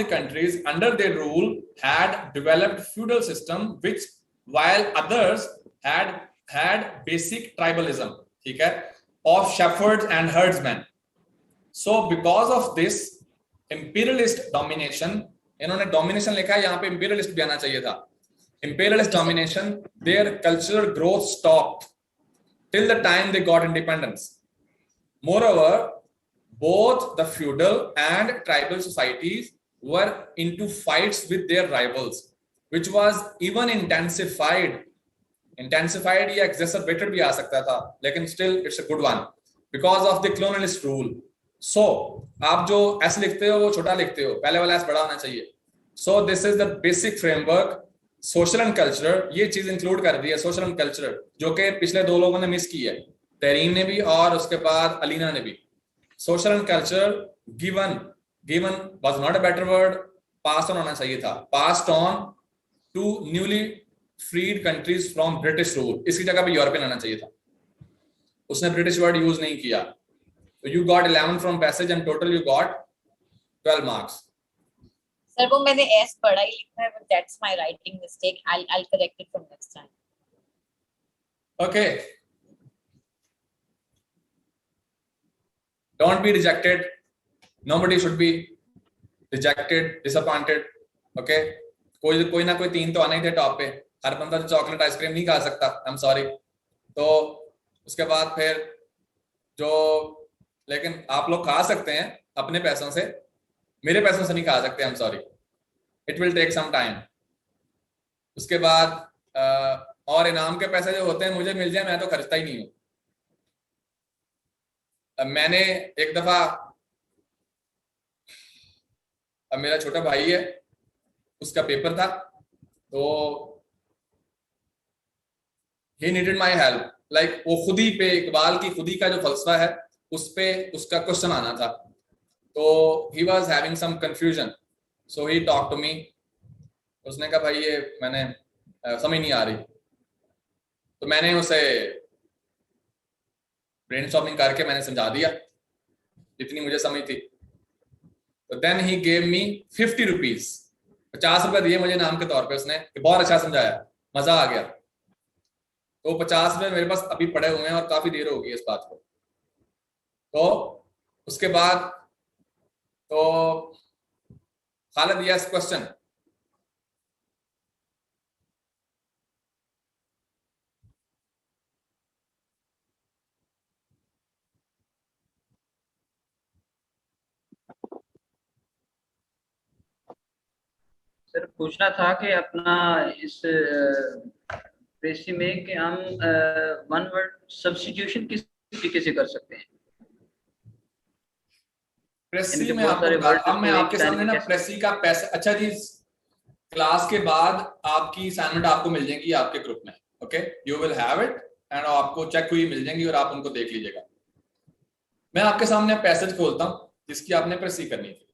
countries under their rule had developed feudal system, which while others had basic tribalism, ठीक है, of shepherds and herdsmen. So because of this imperialist domination, इन्होंने domination लिखा है, यहाँ पे imperialist भी आना चाहिए था. Imperialist domination, their cultural growth stopped till the time they got independence. Moreover, both the feudal and tribal societies were into fights with their rivals, which was even intensified. या exacerbated भी आ सकता था, लेकिन still it's a good one because of the colonialist rule. So आप जो S लिखते हो वो छोटा लिखते हो, पहले वाला S बड़ा होना चाहिए. So this is the basic framework. Social and culture, ये चीज इंक्लूड कर दी है, social and culture, जो कि पिछले दो लोगों ने मिस की है, तरीन ने भी और उसके बाद अलीना ने भी. Social and culture given was not a better word, passed on होना चाहिए था, passed on to newly freed countries from British rule. इसकी जगह पे यूरोपियन आना चाहिए था, उसने ब्रिटिश वर्ड यूज नहीं किया. So you got 11 from passage and total you got 12 marks. Sir वो मैंने एस पढ़ा ही लिखा है, but that's my writing mistake. I'll correct it from next time. Okay. Don't be rejected. Nobody should be rejected, disappointed. Okay. कोई ना कोई 3 तो आना ही थे टॉप पे. हर बंदा तो चॉकलेट आइसक्रीम नहीं खा सकता. I'm sorry. तो उसके बाद फिर जो, लेकिन आप लोग खा सकते हैं अपने पैसों से, मेरे पैसों से नहीं खा सकते. I'm sorry. It will take some time. उसके बाद और इनाम के पैसे जो होते हैं मुझे मिल जाए, मैं तो खर्चता ही नहीं हूँ. मैंने एक दफा, अब मेरा छोटा भाई है, उसका पेपर था, तो he needed my help. Like वो खुदी पे, इकबाल की खुदी का जो फलसफा है उस पे उसका क्वेश्चन आना था, तो he was having some confusion, so he talked to me. उसने कहा भाई ये मैंने समझ नहीं आ रही, तो मैंने उसे ब्रेनस्टॉर्मिंग करके मैंने समझा दिया जितनी मुझे समझ थी. तो then he gave me 50 rupees, 50 रुपए दिए मुझे नाम के तौर पे उसने, कि बहुत अच्छा समझाया, मजा आ गया. तो 50 रुपए मेरे पास अभी पड़े हुए हैं और काफी देर हो गई इस बात को. तो उसके बाद तो खालिद, यस क्वेश्चन. सर पूछना था कि अपना इस रेसी में कि हम वन वर्ड सब्स्टिट्यूशन किस तरीके से कर सकते हैं. प्रेसी में मैं आपके सामने ना प्रेसी का पैसा, अच्छा जी, क्लास के बाद आपकी असाइनमेंट आपको मिल जाएगी आपके ग्रुप में. Okay, you will have it. And आपको चेक हुई मिल जाएंगी और आप उनको देख लीजिएगा। मैं आपके सामने पैसेज खोलता हूं जिसकी आपने प्रेस ही करनी थी।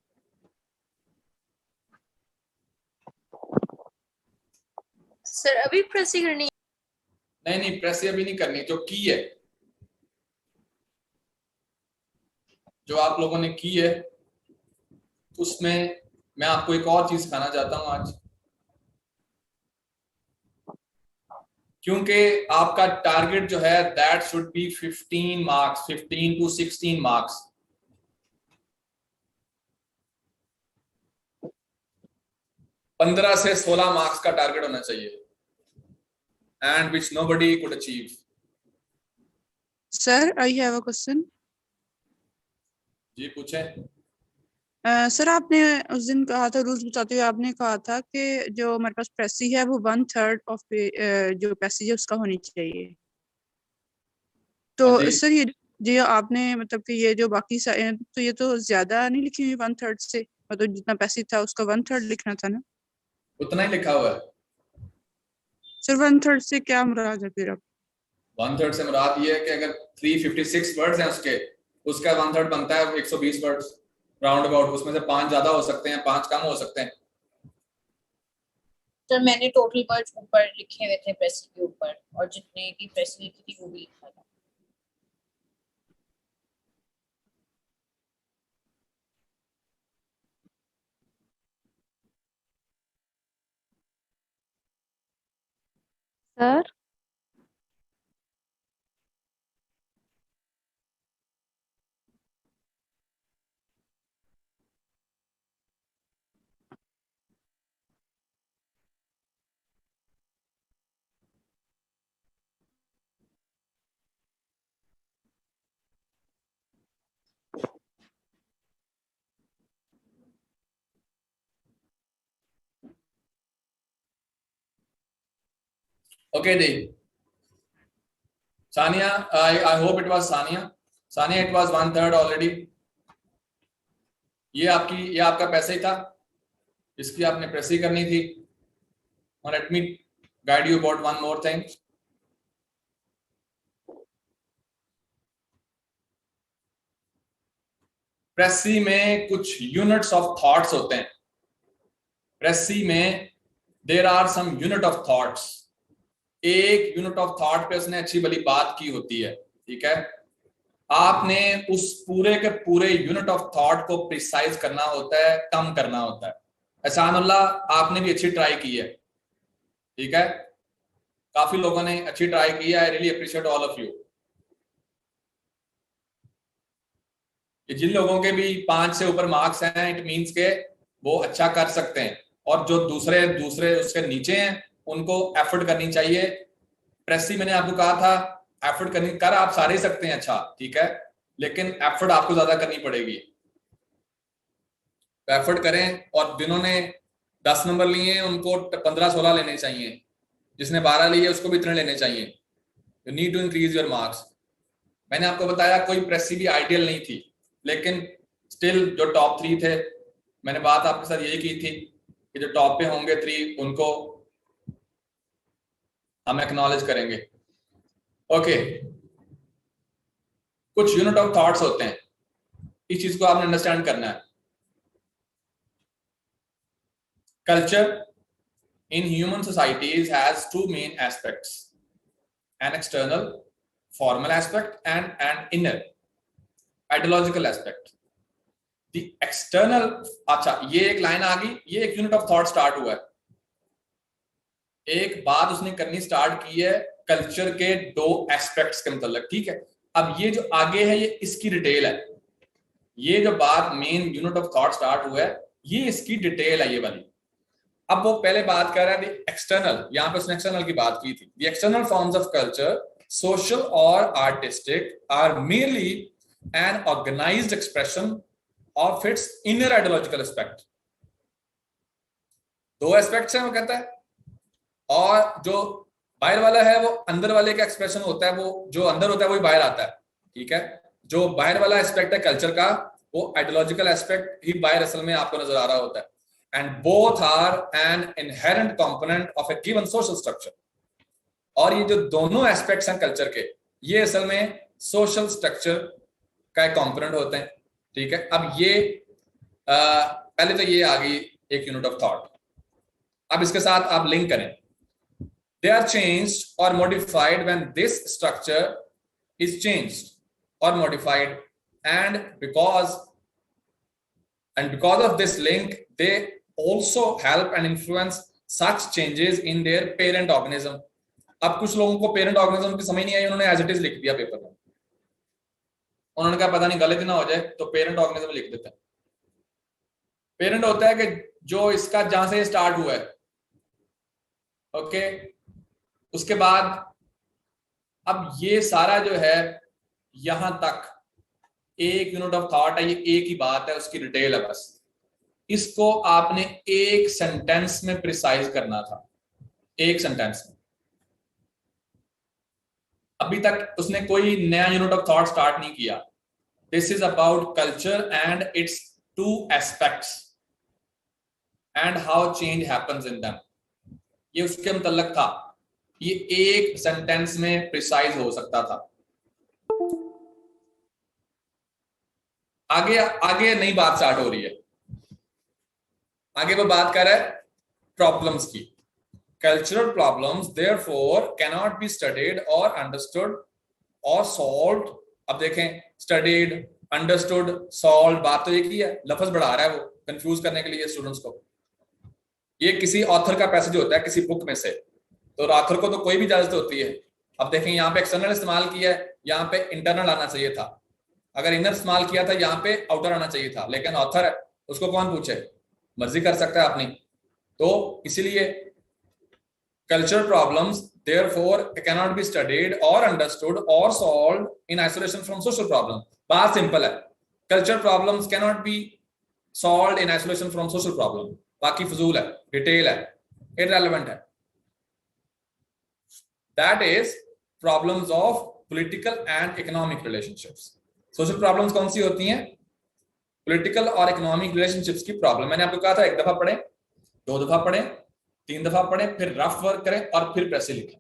सर अभी प्रेस ही करनी? नहीं, प्रेस अभी नहीं करनी। जो की है, जो आप लोगों ने की है, उसमें मैं आपको एक और चीज सिखाना चाहता हूं आज, क्योंकि आपका टारगेट जो है that should be 15 marks, 15 to 16 marks. पंद्रह से 16 मार्क्स का टारगेट होना चाहिए, and which nobody could achieve. Sir I have a question. Ji पूछें। सर आपने उस दिन कहा था, रूल्स बताते हुए आपने कहा था कि जो हमारे पास पैसी है वो 1/3 ऑफ जो पैसी है उसका होनी चाहिए। तो सर ये आपने मतलब कि ये जो बाकी तो ये तो ज्यादा नहीं लिखी हुई 1/3 से, मतलब जितना पैसी था उसका 1/3 लिखना था ना? उतना ही लिखा हुआ है सर। 1/3 से क्या मुराद है फिर? अब 1/3 से मुराद ये है कि अगर 356 वर्ड्स हैं उसका 1/3 बनता है 120 वर्ड्स राउंड अबाउट। उसमें से 5 ज्यादा हो सकते हैं, 5 कम हो सकते हैं। सर मैंने टोटल वर्ड्स ऊपर लिखे हुए थे प्रेस के ऊपर, और जितने की प्रेस लिखी थी वो भी लिखा था। Sir Okay, Dave. Sania, I hope it was Sania. Sania, it was 1/3 already. ये आपका पैसे ही था, इसकी आपने प्रेस ही करनी थी। और let me guide you about one more thing. प्रेसी में कुछ यूनिट्स ऑफ थॉट्स होते हैं। प्रेसी में there are some unit of thoughts. एक यूनिट ऑफ थॉट पे उसने अच्छी भली बात की होती है, ठीक है। आपने उस पूरे के पूरे यूनिट ऑफ थॉट को प्रिसाइज करना होता है, कम करना होता है। एहसानुल्लाह, आपने भी अच्छी ट्राई की है, ठीक है। काफी लोगों ने अच्छी ट्राई की है। I really appreciate all of you. जिन लोगों के भी 5 से ऊपर मार्क्स हैं, इट मींस के वो अच्छा कर सकते हैं, और जो दूसरे उसके नीचे हैं उनको एफर्ट करनी चाहिए। प्रेसी मैंने आपको कहा था एफर्ट करनी, कर आप सारे सकते हैं, अच्छा ठीक है, लेकिन एफर्ट आपको ज्यादा करनी पड़ेगी। तो एफर्ट करें, और जिन्होंने 10 नंबर लिए हैं उनको 15-16 लेने चाहिए, जिसने 12 लिए उसको भी इतने लेने चाहिए। You need to increase your marks. मैंने आपको बताया कोई प्रेसी भी आइडियल नहीं थी, लेकिन स्टिल जो टॉप 3 थे, मैंने बात आपके साथ यही की थी कि जो टॉप पे होंगे 3 उनको हम एक्नॉलेज करेंगे। ओके, कुछ यूनिट ऑफ थॉट्स होते हैं, इस चीज को आपने अंडरस्टैंड करना है। Culture in human societies has 2 main aspects, an external formal aspect and an inner ideological aspect. The external, अच्छा ये एक लाइन आ गई, ये एक यूनिट ऑफ थॉट स्टार्ट हुआ है। एक बात उसने करनी स्टार्ट की है कल्चर के 2 एस्पेक्ट्स के मतलब, ठीक है। अब ये जो आगे है ये इसकी डिटेल है। ये जो बात main unit of thought start हुआ है ये इसकी डिटेल है, ये वाली। अब वो पहले बात कर रहा है एक्सटर्नल, यहां पे उसने एक्सटर्नल की बात की थी। The external forms of culture, social और artistic, are merely an organized expression of its inner ideological aspect। 2 aspects हैं वो कहता है, और जो बाहर वाला है वो अंदर वाले का एक्सप्रेशन होता है। वो जो अंदर होता है वही बाहर आता है, ठीक है। जो बाहर वाला एस्पेक्ट है कल्चर का, वो आइडियोलॉजिकल एस्पेक्ट ही बाहर असल में आपको नजर आ रहा होता है। And both are an inherent component of a given social structure. और ये जो दोनों एस्पेक्ट्स हैं कल्चर के, ये असल में सोशल स्ट्रक्चर का एक कंपोनेंट होते हैं। ठीक है, अब ये पहले तो ये आ गई एक यूनिट ऑफ थॉट। अब इसके साथ आप लिंक करें, दे आर चेंज्ड और modified when this structure is changed और modified, and because of this link they also help and influence such changes in their parent organism। अब कुछ लोगों को पेरेंट ऑर्गेनिज्म की समझ नहीं आई, उन्होंने एज इट इज लिख दिया पेपर में। उन्होंने कहा पता नहीं गलत ना हो जाए तो पेरेंट ऑर्गेनिज्म लिख देते हैं। पेरेंट होता है कि जो इसका जहां से स्टार्ट हुआ है, ओके, उसके बाद अब ये सारा जो है यहां तक एक यूनिट ऑफ थॉट है, ये एक ही बात है, उसकी डिटेल है बस। इसको आपने एक सेंटेंस में प्रिसाइज करना था, एक सेंटेंस में। अभी तक उसने कोई नया यूनिट ऑफ थॉट स्टार्ट नहीं किया। This is about culture and it's two aspects and how change happens in them. ये उसके मुतल्लक था, ये एक सेंटेंस में प्रिसाइज हो सकता था। आगे आगे नई बात स्टार्ट हो रही है। आगे वो बात कर रहा है प्रॉब्लम्स की। Cultural problems therefore cannot be studied और अंडरस्टूड और सॉल्व्ड। अब देखें, स्टडीड, अंडरस्टूड, सॉल्व, बात तो एक ही है, लफ्ज बढ़ा रहा है वो कंफ्यूज करने के लिए स्टूडेंट्स को। ये किसी ऑथर का पैसेज होता है किसी बुक में से, तो ऑथर को तो कोई भी इजाजत होती है। अब देखें, यहाँ पे एक्सटर्नल इस्तेमाल किया है, यहाँ पे इंटरनल आना चाहिए था। अगर इनर इस्तेमाल किया था, यहाँ पे आउटर आना चाहिए था, लेकिन ऑथर है, उसको कौन पूछे, मर्जी कर सकता है अपनी। तो इसीलिए cultural problems therefore cannot be studied और अंडरस्टूड और solved in isolation from social problem. बात सिंपल है, cultural problems cannot be solved in isolation from social problem. बाकी फजूल है, डिटेल है, इररेलेवेंट है। That is problems of political and economic relationships. Social problems कौन सी होती हैं? पॉलिटिकल और इकोनॉमिक रिलेशनशिप्स की प्रॉब्लम। मैंने आपको कहा था एक दफा पढ़ें, दो दफा पढ़ें, तीन दफा पढ़ें, फिर रफ वर्क करें और फिर प्रेसी लिखें।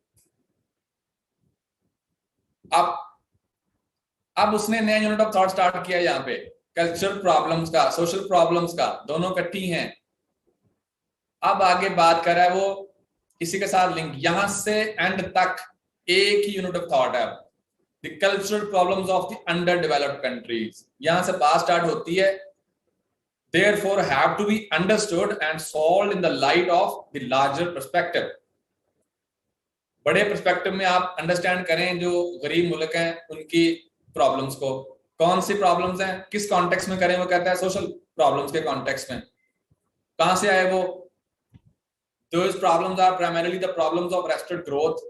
अब उसने नया यूनिट ऑफ थॉट स्टार्ट किया यहाँ पे, कल्चरल प्रॉब्लम्स का, सोशल प्रॉब्लम्स का, दोनों इकट्ठी हैं। अब आगे बात कर रहा है वो इसी के साथ लिंक, यहां से एंड तक एक ही यूनिट ऑफ थॉट है। The cultural problems of the underdeveloped countries, यहां से बात स्टार्ट होती है, therefore have to be understood and solved in the light of the larger perspective। बड़े पर्सपेक्टिव में आप अंडरस्टैंड करें जो गरीब मुल्क हैं उनकी प्रॉब्लम्स को। कौन सी प्रॉब्लम्स हैं, किस कॉन्टेक्स्ट में करें? वो कहता है सोशल प्रॉब्लम्स के कॉन्टेक्स्ट में। कहां से आए वो? Those problems are primarily the problems of arrested growth।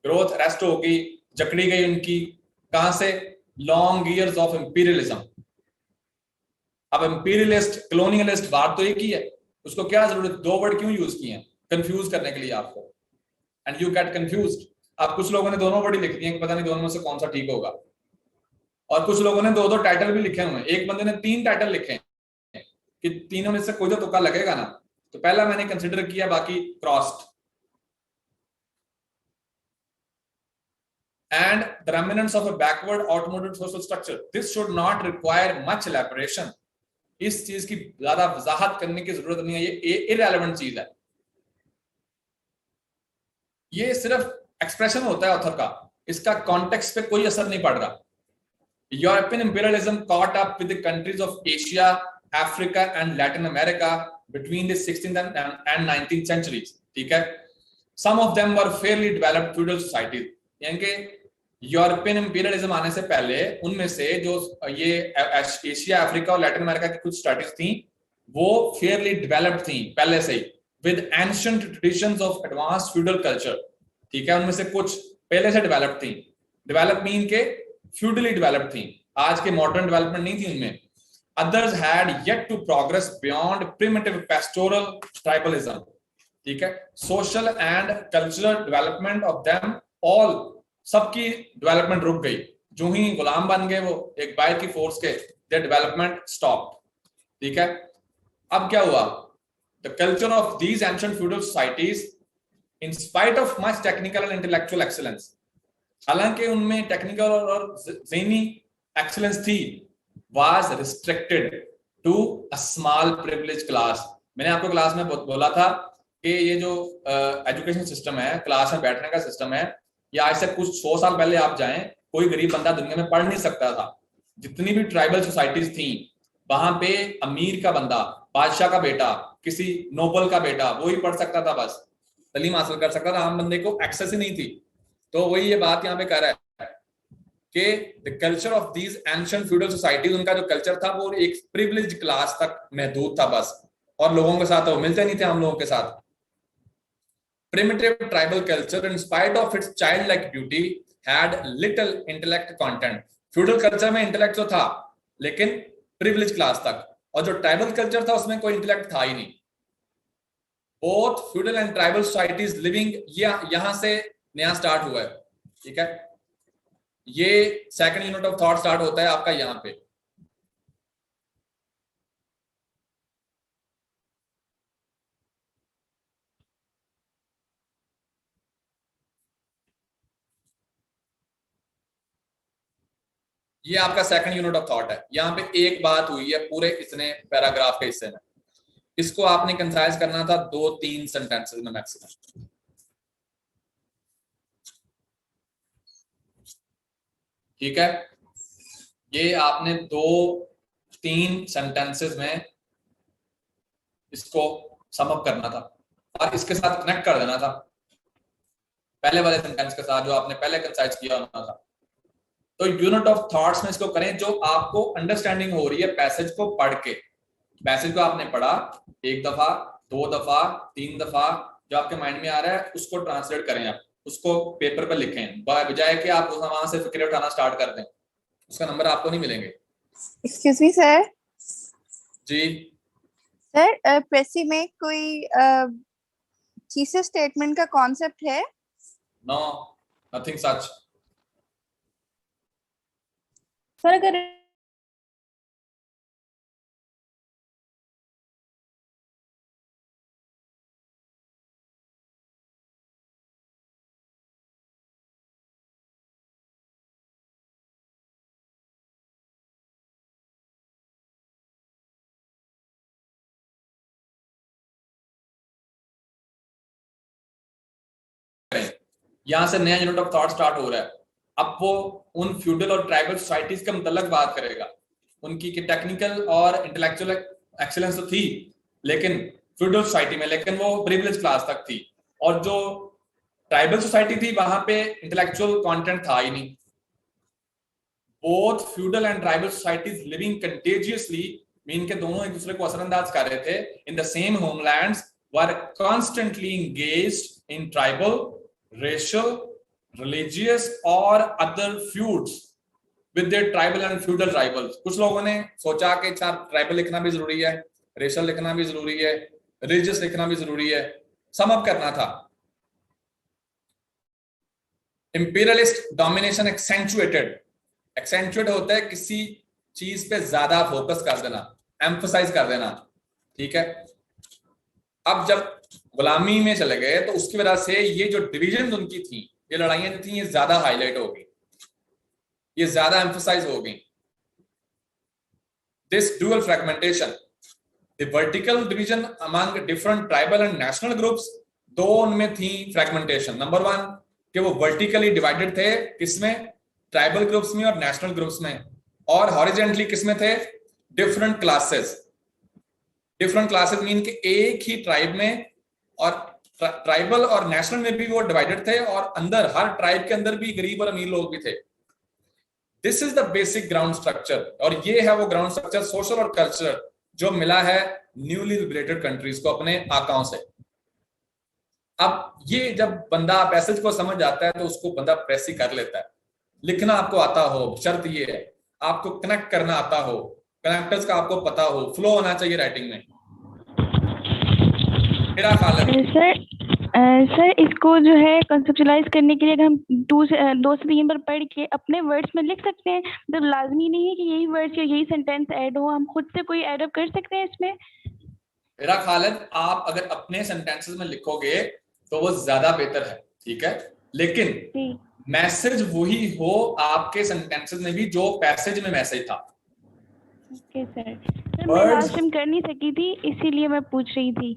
Growth arrest होगी, जकड़ी गई उनकी, कहां से? Long years of imperialism. अब इंपीरियलिस्ट कॉलोनियलिस्ट बात तो एक ही है, उसको क्या जरूरत, दो वर्ड क्यों यूज किए हैं? कंफ्यूज करने के लिए आपको, एंड यू गेट कंफ्यूज्ड। अब कुछ लोगों ने दोनों वर्ड लिख दिए कि पता नहीं दोनों में से कौन सा ठीक होगा, और कुछ लोगों ने दो दो टाइटल भी लिखे हुए हैं। एक बंदे ने तीन टाइटल लिखे हैं कि तीनों में से कोई तो तुक्का लगेगा ना, तो पहला मैंने कंसिडर किया, बाकी crossed. And the remnants of a backward outmoded social structure, this should not require much elaboration। इस चीज की ज्यादा वजाहत करने की जरूरत नहीं है, ये इररेलेवेंट चीज है। ये सिर्फ एक्सप्रेशन होता है ऑथर का, इसका कॉन्टेक्स्ट पे कोई असर नहीं पड़ रहा। European imperialism caught up with the countries of Asia, Africa and Latin America between the 16th and 19th centuries। ठीक है, some of them were fairly developed feudal societies। यानी कि यूरोपियन इंपीरियलिज्म आने से पहले उनमें से जो ये एशिया, अफ्रीका और लैटिन अमेरिका की कुछ स्टेट्स थी, वो फेयरली डेवलप्ड थी पहले से ही, with ancient traditions of advanced feudal culture. ठीक है, उनमें से कुछ पहले से डेवलप थी। डेवलप मीन के फ्यूडली डेवलप थी, आज के मॉडर्न डेवलपमेंट नहीं थी उनमें। others had yet to progress beyond primitive pastoral tribalism। ठीक है, social and cultural development of them all, सबकी डेवलपमेंट रुक गई। जो ही गुलाम बन गए वो एक बाहर की फोर्स के, देयर डेवलपमेंट स्टॉप्ड। ठीक है, अब क्या हुआ? The culture of these ancient feudal societies in spite of much technical and intellectual excellence, हालांकि उनमें टेक्निकल और ज़हनी एक्सीलेंस थी, was restricted to a small privilege class. मैंने आपको क्लास में बोला था कि ये जो एजुकेशन सिस्टम है, क्लास में बैठने का सिस्टम है, ये आज से कुछ 100 साल पहले आप जाएं, कोई गरीब बंदा दुनिया में पढ़ नहीं सकता था। जितनी भी ट्राइबल सोसाइटीज थी, वहां पे अमीर का बंदा, बादशाह का बेटा, किसी नोबल का बेटा, वो ही पढ़ सकता था, बस तालीम हासिल कर सकता था, आम बंदे को एक्सेस ही नहीं थी। तो वही ये बात यहाँ पे कर रहा है कि the culture of these ancient feudal societies, उनका जो कल्चर था वो एक प्रिविलेज्ड क्लास तक महदूद था बस, और लोगों के साथ वो मिलते नहीं थे हम लोगों के साथ। Primitive tribal culture, in spite of its childlike beauty, had little intellect content. Feudal culture में intellect तो था, लेकिन privileged class तक, और जो tribal culture था उसमें कोई intellect था ही नहीं। Both feudal and tribal societies living, यहाँ से नया start हुआ है, ठीक है? ये second unit of thought start होता है आपका यहाँ पे। ये आपका सेकंड यूनिट ऑफ थॉट है। यहाँ पे एक बात हुई है पूरे इतने पैराग्राफ के हिस्से में, इसको आपने कंसाइज करना था 2-3 सेंटेंसेस में मैक्सिमम, ठीक है? ये आपने 2-3 सेंटेंसेस में इसको सम अप करना था और इसके साथ कनेक्ट कर देना था पहले वाले सेंटेंस के साथ जो आपने पहले कंसाइज किया होना था। तो यूनिट ऑफ थॉट्स में इसको करें जो आपको अंडरस्टैंडिंग हो रही है पैसेज को पढ़ के। पैसेज को आपने पढ़ा 1 दफा, 2 दफा, 3 दफा, जो आपके माइंड में आ रहा है उसको ट्रांसलेट करें, आप उसको पेपर पर लिखें, बजाय कि आप वहां से फिक्र उठाना स्टार्ट कर दें, उसका नंबर आपको नहीं मिलेंगे। Excuse me sir. Ji sir, precis में कोई थीसिस स्टेटमेंट का कॉन्सेप्ट है? No, nothing such. सर अगर यहां से नया यूनिट ऑफ थॉट स्टार्ट हो रहा है। अब वो उन फ्यूडल और ट्राइबल सोसाइटीज के मतलब बात करेगा, उनकी टेक्निकल और इंटेलेक्चुअल एक्सीलेंस तो थी लेकिन फ्यूडल सोसाइटी में, लेकिन वो प्रिविलेज क्लास तक थी, और जो ट्राइबल सोसाइटी थी वहां पे इंटेलेक्चुअल कंटेंट था ही नहीं। Both feudal and tribal societies living contagiously, mean के दोनों एक दूसरे को असरअंदाज कर रहे थे, in the same homelands were constantly engaged in tribal, racial, religious or other feuds with their tribal and feudal rivals। कुछ लोगों ने सोचा कि ट्राइबल लिखना भी जरूरी है, रेशियल लिखना भी जरूरी है, रिलीजियस लिखना भी जरूरी है, सम अप करना था। इंपीरियलिस्ट डोमिनेशन एक्सेंचुएटेड, एक्सेंचुएट होता है किसी चीज पे ज्यादा फोकस कर देना, एम्फसाइज कर देना, ठीक है? अब जब गुलामी में चले गए तो उसकी वजह से ये जो डिविजन उनकी थी, ये लड़ाइयां जो थी, ये ज्यादा हाईलाइट हो गई, ये ज्यादा एम्फसाइज हो गई। This dual fragmentation, the vertical division among different tribal and national groups, दो उनमें थी फ्रैगमेंटेशन। नंबर 1 कि वो वर्टिकली डिवाइडेड थे, किसमें? ट्राइबल ग्रुप्स में और नेशनल ग्रुप्स में, और हॉरिजॉन्टली किसमें थे? Different classes. Different classes mean कि एक ही ट्राइब में और ट्राइबल और नेशनल में भी वो डिवाइडेड थे, और अंदर हर ट्राइब के अंदर भी गरीब और अमीर लोग भी थे। This is the basic ground structure, और ये है वो ग्राउंड स्ट्रक्चर सोशल और कल्चरल जो मिला है न्यूली लिबरेटेड कंट्रीज को अपने आकाओं से। अब ये जब बंदा पैसेज को समझ जाता है तो उसको बंदा प्रेसी कर लेता है। लिखना आपको आता हो, शर्त ये है आपको कनेक्ट करना आता हो, कनेक्टर्स का आपको पता हो, फ्लो होना चाहिए राइटिंग में। मेरा ख्याल है सर इसको जो है कंसेप्चुअलाइज करने के लिए अगर हम 2 से 3 बार पढ़ के अपने वर्ड्स में लिख सकते हैं, मतलब लाजमी नहीं है कि यही वर्ड्स या यही सेंटेंस ऐड हो, हम खुद से कोई ऐड अप कर सकते हैं इसमें। मेरा ख्याल है आप अगर अपने सेंटेंसेस में लिखोगे तो वो ज्यादा बेहतर है, ठीक है। लेकिन मैसेज वही हो आपके सेंटेंसेस में भी जो पैसेज में मैसेज था। ओके सर, मैं लास्ट टाइम कर नहीं सकी थी इसीलिए मैं पूछ रही थी।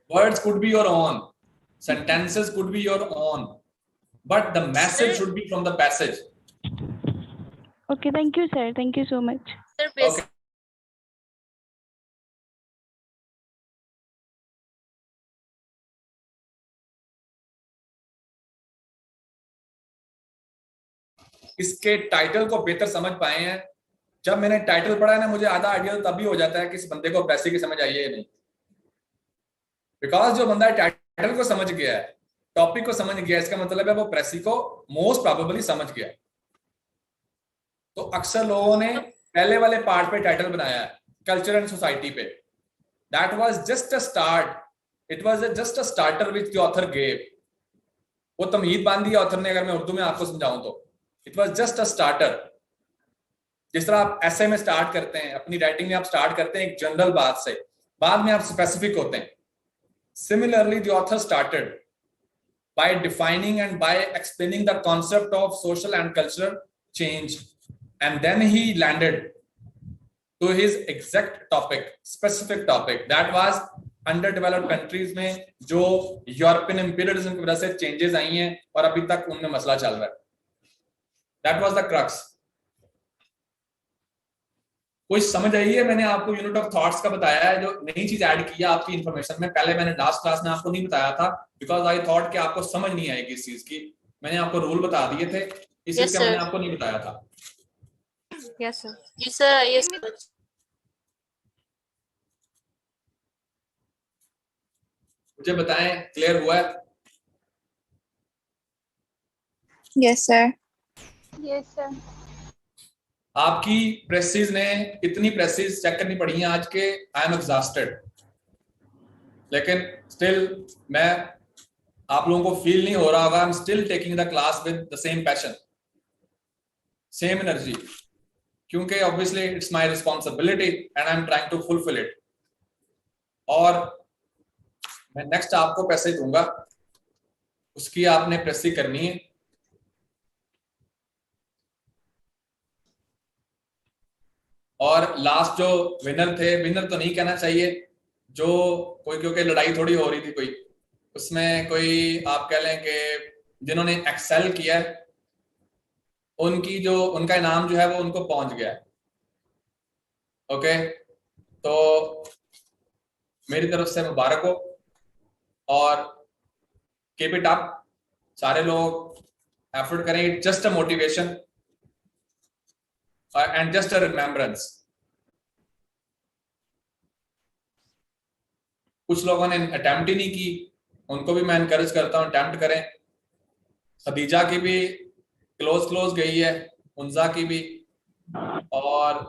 Words could be your own, sentences could be your own, but the message should be from the passage. Okay, thank you sir, thank you so much. Sir, Okay. इसके टाइटल को बेहतर समझ पाए हैं। जब मैंने टाइटल पढ़ा है ना, मुझे आधा आइडिया तभी हो जाता है कि इस बंदे को पैसे की समझ आई है या नहीं। बिकॉज जो बंदा टाइटल को समझ गया है, टॉपिक को समझ गया, इसका मतलब है वो प्रेसी को मोस्ट प्रोबेबली समझ गया। तो अक्सर लोगों ने पहले वाले पार्ट पे टाइटल बनाया है, कल्चर एंड सोसाइटी पे। That was just a start, it was just a starter which the author gave. वो तमहीद बांधी है ऑथर ने, अगर मैं उर्दू में आपको समझाऊं तो it was just a starter. जिस तरह आप ऐसे में स्टार्ट करते हैं, अपनी राइटिंग में आप स्टार्ट करते हैं एक जनरल बात से, बाद में आप स्पेसिफिक होते हैं। Similarly, the author started by defining and by explaining the concept of social and cultural change, and then he landed to his exact topic, specific topic that was underdeveloped countries में जो European imperialism की वजह से changes आई हैं और अभी तक उनमें मसला चल रहा है। That was the crux. कोई समझ आई है? मैंने आपको यूनिट ऑफ थॉट्स का बताया है, जो नई चीज ऐड किया आपकी इंफॉर्मेशन में। पहले मैंने लास्ट क्लास में आपको नहीं बताया था बिकॉज आई थॉट कि आपको समझ नहीं आएगी इस चीज की। मैंने आपको रूल बता दिए थे, इस चीज का मैंने आपको नहीं बताया था। Yes sir, yes sir, yes. मुझे बताएं, क्लियर हुआ है? Yes sir. Yes sir. आपकी प्रेसिस ने इतनी प्रेसिस चेक करनी पड़ी हैं आज के आई एम एग्जॉस्टेड, लेकिन स्टिल मैं, आप लोगों को फील नहीं हो रहा होगा, I am still taking the class with the same passion, same energy, क्योंकि obviously it's my responsibility and I am trying to fulfil it. और मैं नेक्स्ट आपको पैसे दूंगा, उसकी आपने प्रेसी करनी है। और लास्ट जो विनर थे, विनर तो नहीं कहना चाहिए, जो कोई, क्योंकि लड़ाई थोड़ी हो रही थी कोई, उसमें कोई आप कह लें कि जिन्होंने एक्सेल किया है उनकी जो, उनका इनाम जो है वो उनको पहुंच गया है। ओके, तो मेरी तरफ से मुबारक हो और कीप इट अप। सारे लोग एफर्ट करें, it just a motivation and just a remembrance. कुछ लोगों ने अटेम्प्ट ही नहीं की, उनको भी मैं एनकरेज करता हूं अटेम्प्ट करें। खदीजा की भी क्लोज गई है, उनजा की भी, और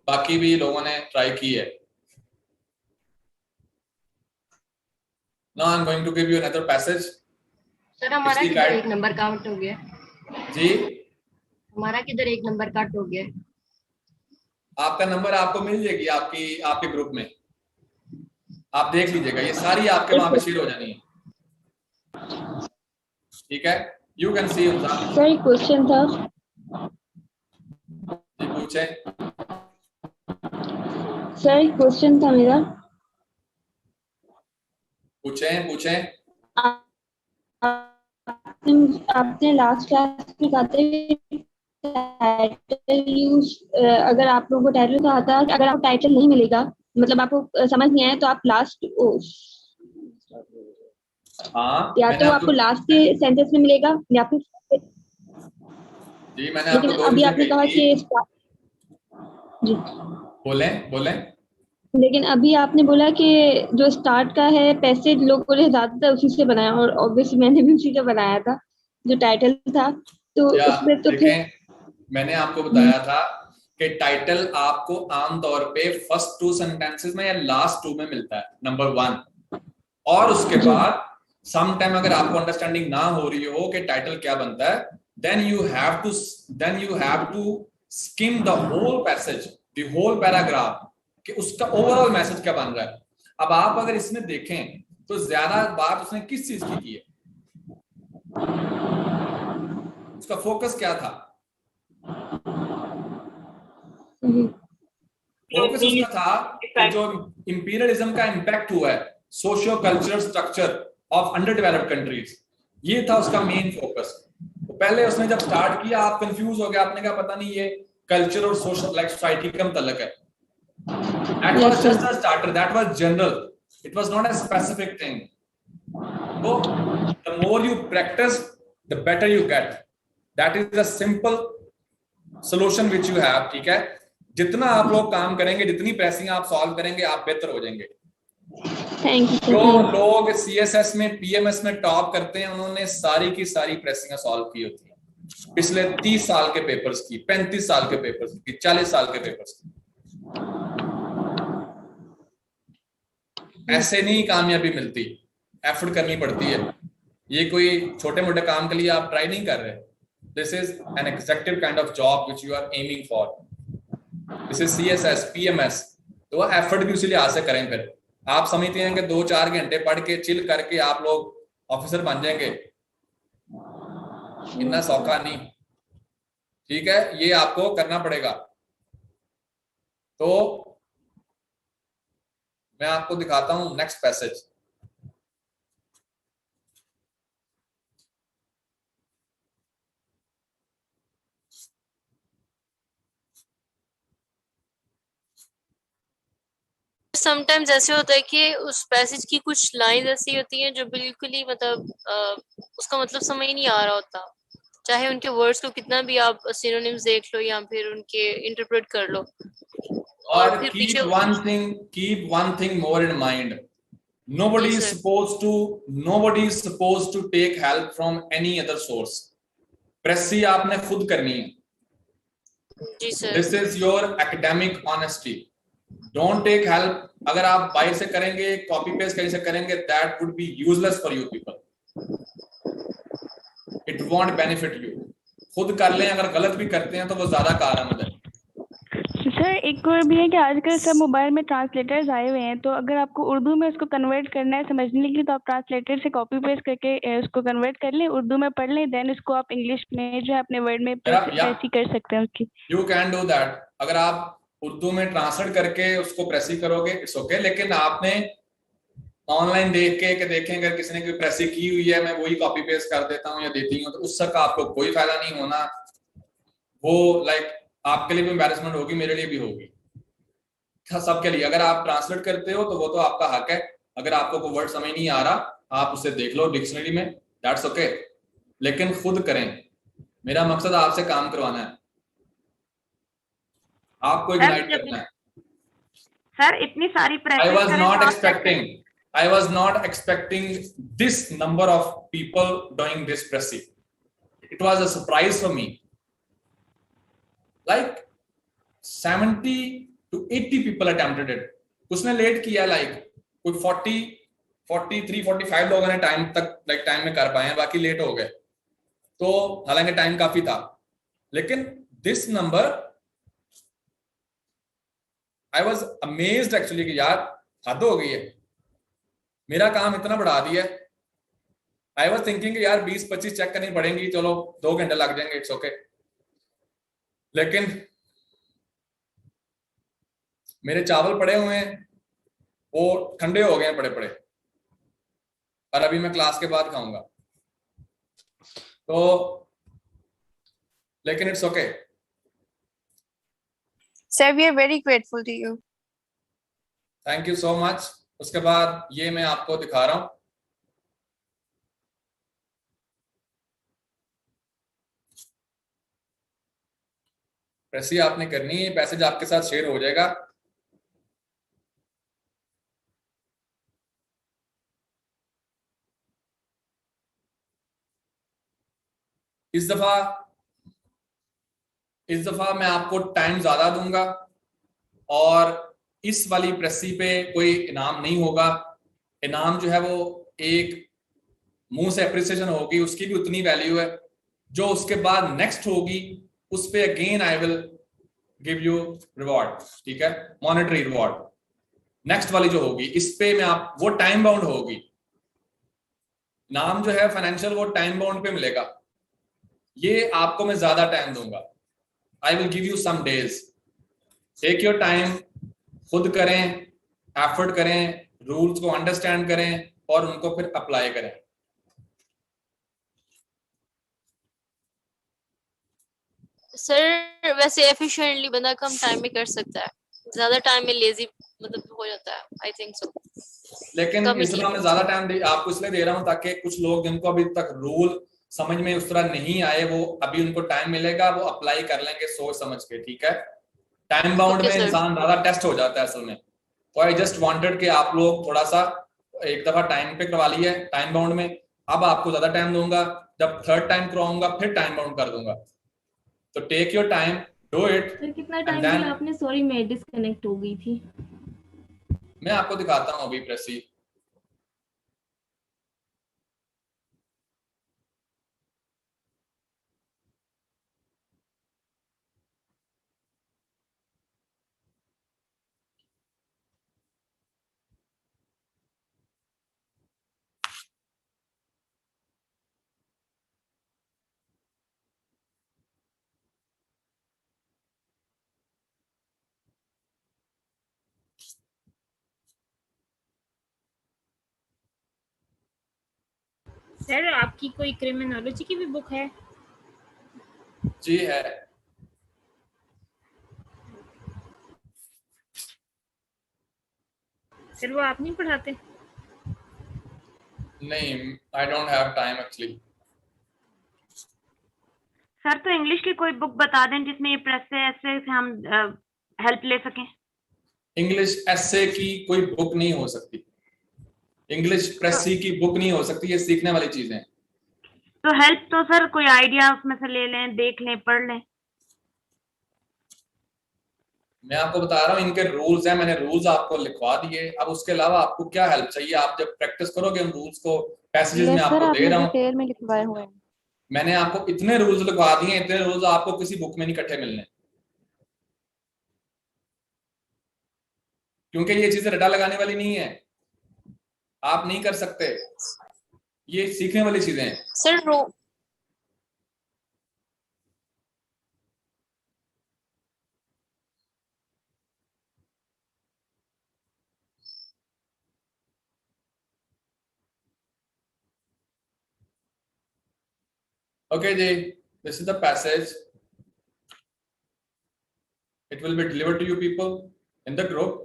बाकी भी लोगों ने ट्राई की है। Now I'm going to give you another passage. Sir हमारा किधर एक नंबर काउंट हो गया? जी, हमारा किधर एक नंबर कट हो गया? आपका नंबर आपको मिल जाएगी आपके ग्रुप में, आप देख लीजिएगा, ये सारी आपके वहां पे शेयर हो जानी है, ठीक है? You can see. Sir question था। जी पूछे सर, क्वेश्चन था मेरा। पूछे। आपने लास्ट क्लास में कहा था टाइटल यूज, अगर आप लोगों को टाइटल कहा था, अगर आपको टाइटल नहीं मिलेगा, मतलब आपको समझ नहीं आया, तो आप लास्ट, या तो आपको लास्ट के सेंटेंस में मिलेगा या फिर जी। मैंने लेकिन आपको अभी आपने कहा कि जी बोले लेकिन अभी आपने बोला कि जो स्टार्ट का है पैसेज लोगों ने ज्यादातर उसी से बनाया, और ऑब्वियसली मैंने भी उसी का बनाया था जो टाइटल था, तो उसमें तो फिर मैंने आपको बताया था कि टाइटल आपको आमतौर पे फर्स्ट 2 सेंटेंसेस में या लास्ट 2 में मिलता है, नंबर 1, और उसके बाद सम टाइम अगर आपको अंडरस्टैंडिंग ना हो रही हो कि टाइटल क्या बनता है, then you have to skim the whole passage, the whole paragraph, कि उसका ओवरऑल मैसेज क्या बन रहा है। अब आप अगर इसमें देखें तो ज्यादा बात उसने किस चीज की है, उसका फोकस क्या था? फोकस उसका था कि जो इंपीरियलिज्म का इम्पैक्ट हुआ है socio cultural structure of under developed countries, ये था उसका मेन फोकस। तो पहले उसने जब स्टार्ट किया आप कंफ्यूज हो गया, आपने कहा पता नहीं ये कल्चर और सोशल लाइक सोसाइटी का मुतल्लिक है। That was just a starter, that was general, it was not a specific thing. So the more you practice the better you get, that is the simple solution which you have, ठीक है? जितना आप लोग काम करेंगे, जितनी pressing आप solve करेंगे, आप बेहतर हो जाएंगे। जो लोग CSS में PMS में टॉप करते हैं उन्होंने सारी की सारी प्रेसिंग सॉल्व की होती है पिछले 30 साल के पेपर्स की, 35 साल के पेपर्स की, 40 साल के पेपर्स की। ऐसे नहीं कामयाबी मिलती, एफर्ट करनी पड़ती है। ये कोई छोटे मोटे काम के लिए आप ट्राई नहीं कर रहे। This is an executive kind of job which you are aiming for. This is CSS PMS, तो एफर्ट भी उसी लिहाज से करें। फिर आप समझते हैं कि 2-4 घंटे पढ़ के चिल करके आप लोग ऑफिसर बन जाएंगे, इतना सौखा नहीं, ठीक है? ये आपको करना पड़ेगा। तो मैं आपको दिखाता हूं नेक्स्ट पैसेज। समटाइम्स ऐसे होता है कि उस पैसेज की कुछ लाइन ऐसी होती हैं जो बिल्कुल ही मतलब उसका मतलब समझ नहीं आ रहा होता, चाहे उनके वर्ड्स को कितना भी आप सिनोनिम्स देख लो या फिर उनके इंटरप्रेट कर लो। और keep one thing more in mind. Nobody is supposed to take help from any other source. प्रेसी आपने खुद करनी है। जी sir. This is your academic honesty. Don't take help. अगर आप बाहर से करेंगे, कॉपी पेस्ट कहीं से करेंगे, that would be useless for you people. It won't benefit you. खुद कर लें, अगर गलत भी करते हैं तो वो ज्यादा कारआमद है। सर एक और भी है कि आजकल सब मोबाइल में ट्रांसलेटर्स आए हुए हैं, तो अगर आपको उर्दू में उसको कन्वर्ट करना है समझने के लिए, तो आप ट्रांसलेटर से कॉपी पेस्ट करके उसको कन्वर्ट कर लें, उर्दू में पढ़ लें, देन उसको आप इंग्लिश में जो है अपने वर्ड में प्रेसी कर सकते हैं उसकी। You can do that. अगर आप उर्दू में ट्रांसलेट करके उसको प्रेसी करोगे इट्स ओके, लेकिन आपने ऑनलाइन देख के देखें अगर किसी ने कोई प्रेसी की हुई है, मैं वही कॉपी पेस्ट कर देता हूँ या देती हूँ, तो उससे का आपको कोई फायदा नहीं होना। वो लाइक आपके लिए भी एम्बैरेसमेंट होगी, मेरे लिए भी होगी, सबके लिए। अगर आप ट्रांसलेट करते हो तो वो तो आपका हक है। अगर आपको कोई वर्ड समझ नहीं आ रहा आप उसे देख लो डिक्शनरी में, दैट्स ओके, लेकिन खुद करें। मेरा मकसद आपसे काम करवाना है, आपको इग्नाइट करना है। सर इतनी सारी I was not expecting this number of people doing this pressing. It was a surprise for me. Like 70 to 80 people attempted it. उसने लेट किया, लाइक कोई 43-45 लोगों ने टाइम में कर पाए हैं, बाकी लेट हो गए। तो हालांकि टाइम काफी था, लेकिन this number I was amazed actually कि यार हद हो गई है, मेरा काम इतना बढ़ा दिया। आई वॉज थिंकिंग यार 20-25 चेक करनी पड़ेंगी, चलो 2 घंटे लग जाएंगे, इट्स ओके। लेकिन मेरे चावल पड़े हुए हैं, वो ठंडे हो गए हैं पड़े, और अभी मैं क्लास के बाद खाऊंगा, तो लेकिन it's okay. Sir, we are very grateful to you. Thank you so much. उसके बाद ये मैं आपको दिखा रहा हूं, प्रेसी आपने करनी है, पैसेज आपके साथ शेयर हो जाएगा। इस दफा मैं आपको टाइम ज्यादा दूंगा, और इस वाली प्रेसी पे कोई इनाम नहीं होगा। इनाम जो है वो एक मुंह से अप्रिसिएशन होगी, उसकी भी उतनी वैल्यू है। जो उसके बाद नेक्स्ट होगी उस पे again I will give you reward, ठीक है, मॉनेटरी रिवॉर्ड। नेक्स्ट वाली जो होगी इस पे मैं आप वो टाइम बाउंड होगी, नाम जो है फाइनेंशियल वो टाइम बाउंड पे मिलेगा, ये आपको मैं ज्यादा टाइम दूंगा। I will give you some days, take your time, खुद करें, एफर्ट करें, रूल्स को अंडरस्टैंड करें और उनको फिर अप्लाई करें। सर वैसे एफिशिएंटली बंदा कम टाइम में कर सकता है, ज्यादा टाइम में लेजी मतलब हो जाता है, आई थिंक सो। लेकिन इसलिए मैं ज्यादा टाइम आपको इसलिए दे रहा हूं ताकि कुछ लोग जिनको अभी तक रूल समझ में उस तरह नहीं आए, वो अभी उनको टाइम मिलेगा, वो अप्लाई कर लेंगे सोच समझ के, ठीक है। टाइम बाउंड में इंसान ज्यादा टेस्ट हो जाता है असल में। तो आई जस्ट वांटेड कि आप लोग थोड़ा सा एक दफा टाइम पे करवा लिए टाइम बाउंड में, अब आपको ज्यादा टाइम दूंगा, जब थर्ड टाइम करवाऊंगा फिर टाइम बाउंड कर दूंगा। तो take your time, do it. Sir कितना टाइम दिया आपने? सॉरी मैं डिस्कनेक्ट हो गई थी। मैं आपको दिखाता हूँ अभी प्रेसी। सर आपकी कोई क्रिमिनोलॉजी की भी बुक है? जी है। सर वो आप नहीं पढ़ाते? नहीं, I don't have time actually. Sir तो इंग्लिश की कोई बुक बता दें जिसमें ये प्रेस से ऐसे से हम हेल्प ले सकें। इंग्लिश एसे की कोई बुक नहीं हो सकती, इंग्लिश प्रेसी की बुक नहीं हो सकती, ये सीखने वाली चीजें। तो हेल्प तो सर कोई आइडिया उसमें से ले लें, देख लें, पढ़ लें। मैं आपको बता रहा हूँ इनके रूल्स हैं, मैंने रूल्स आपको लिखवा दिए। अब उसके अलावा आपको क्या हेल्प चाहिए? आप जब प्रैक्टिस करोगे उन रूल्स को, पैसेजेस में आपको दे रहा हूँ, डिटेल में लिखवाए हुए हैं। मैंने आपको इतने रूल्स लिखवा दिए, इतने रूल्स आपको किसी बुक में नहीं इकट्ठे मिलने, क्योंकि ये चीजें रटा लगाने वाली नहीं है, आप नहीं कर सकते, ये सीखने वाली चीजें हैं। Sir Okay, Jay, this is the passage. It will be delivered to you people in the group.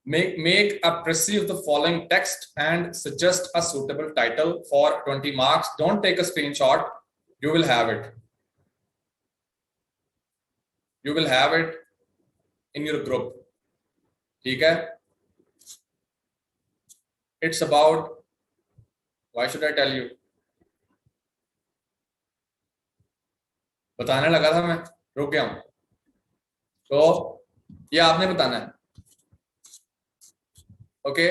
Make a précis of the following text and suggest a suitable title for 20 marks. Don't take a screenshot. You will have it. You will have it in your group. ठीक है? It's about, why should I tell you? बताने लगा था मैं, रुक गया हूं। तो ये आपने बताना है। ओके,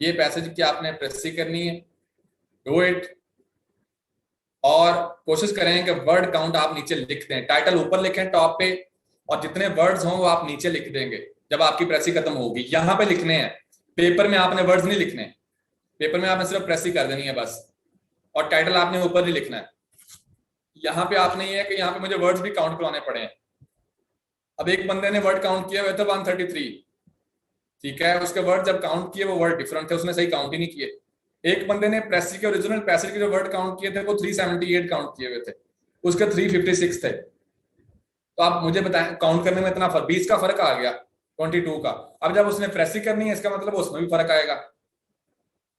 ये पैसेज की आपने प्रेसी करनी है, डू इट। और कोशिश करें कि वर्ड काउंट आप नीचे लिख दें, टाइटल ऊपर लिखें टॉप पे, और जितने वर्ड्स हों वो आप नीचे लिख देंगे जब आपकी प्रेसी खत्म होगी। यहां पे लिखने हैं, पेपर में आपने वर्ड्स नहीं लिखने, पेपर में आपने सिर्फ प्रेसी कर देनी है बस, और टाइटल आपने ऊपर नहीं लिखना है। यहाँ पे आपने ये है कि यहाँ पे मुझे वर्ड्स भी काउंट करवाने पड़े हैं। अब एक बंदे ने वर्ड काउंट किया हुआ था 133, ठीक है, उसके वर्ड जब काउंट किए वो वर्ड डिफरेंट थे, उसने सही काउंट ही नहीं किए। एक बंदे ने प्रेसी के ओरिजिनल पैसेज के जो वर्ड काउंट किए थे वो 378 काउंट किए हुए थे, उसके 356 थे। तो आप मुझे बताएं, काउंट करने में इतना 20 का फर्क आ गया 22 का। अब जब उसने प्रेसी करनी है, इसका मतलब उसमें भी फर्क आएगा,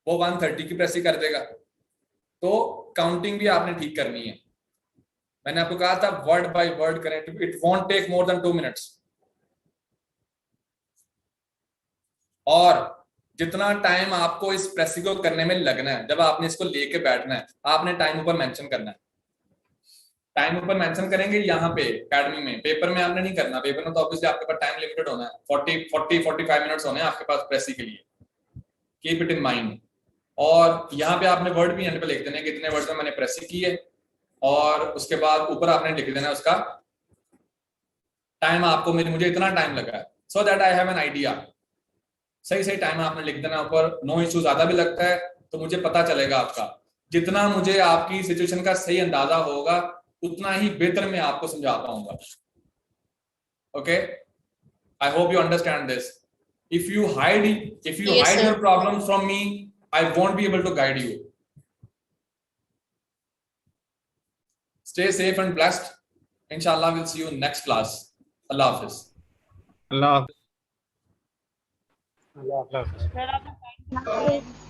वो 130 की प्रेसी कर देगा। तो काउंटिंग भी आपने ठीक करनी है। मैंने आपको कहा था वर्ड बाय वर्ड करें, it won't take more than 2 minutes. और जितना टाइम आपको इस प्रेसी को करने में लगना है, जब आपने इसको लेके बैठना है, आपने टाइम ऊपर मेंशन करना है। टाइम ऊपर मेंशन करेंगे यहाँ पे एकेडमी में, पेपर में आपने नहीं करना। पेपर में तो ऑब्वियसली आपके पास टाइम लिमिटेड होना है, 45 मिनट्स होने हैं आपके पास प्रेसी के लिए, कीप इट इन माइंड। और यहाँ पे आपने वर्ड भी एंड पे लिख देने कितने वर्ड में मैंने प्रेसी की है, और उसके बाद ऊपर आपने लिख देना उसका टाइम, आपको मुझे इतना टाइम लगा है, so that I have an idea. सही सही टाइम में आपने लिख देना ऊपर। नो इशू ज्यादा भी लगता है तो मुझे पता चलेगा आपका, जितना मुझे आपकी सिचुएशन का सही अंदाजा होगा उतना ही बेहतर मैं आपको समझा पाऊंगा। Okay, I hope you understand this. If you hide your problem from me, I won't be able to guide you. Stay safe and blessed. Inshallah, we'll see you in next class. Allah Hafiz. Allah Hafiz. Allah Hafiz. Hafiz.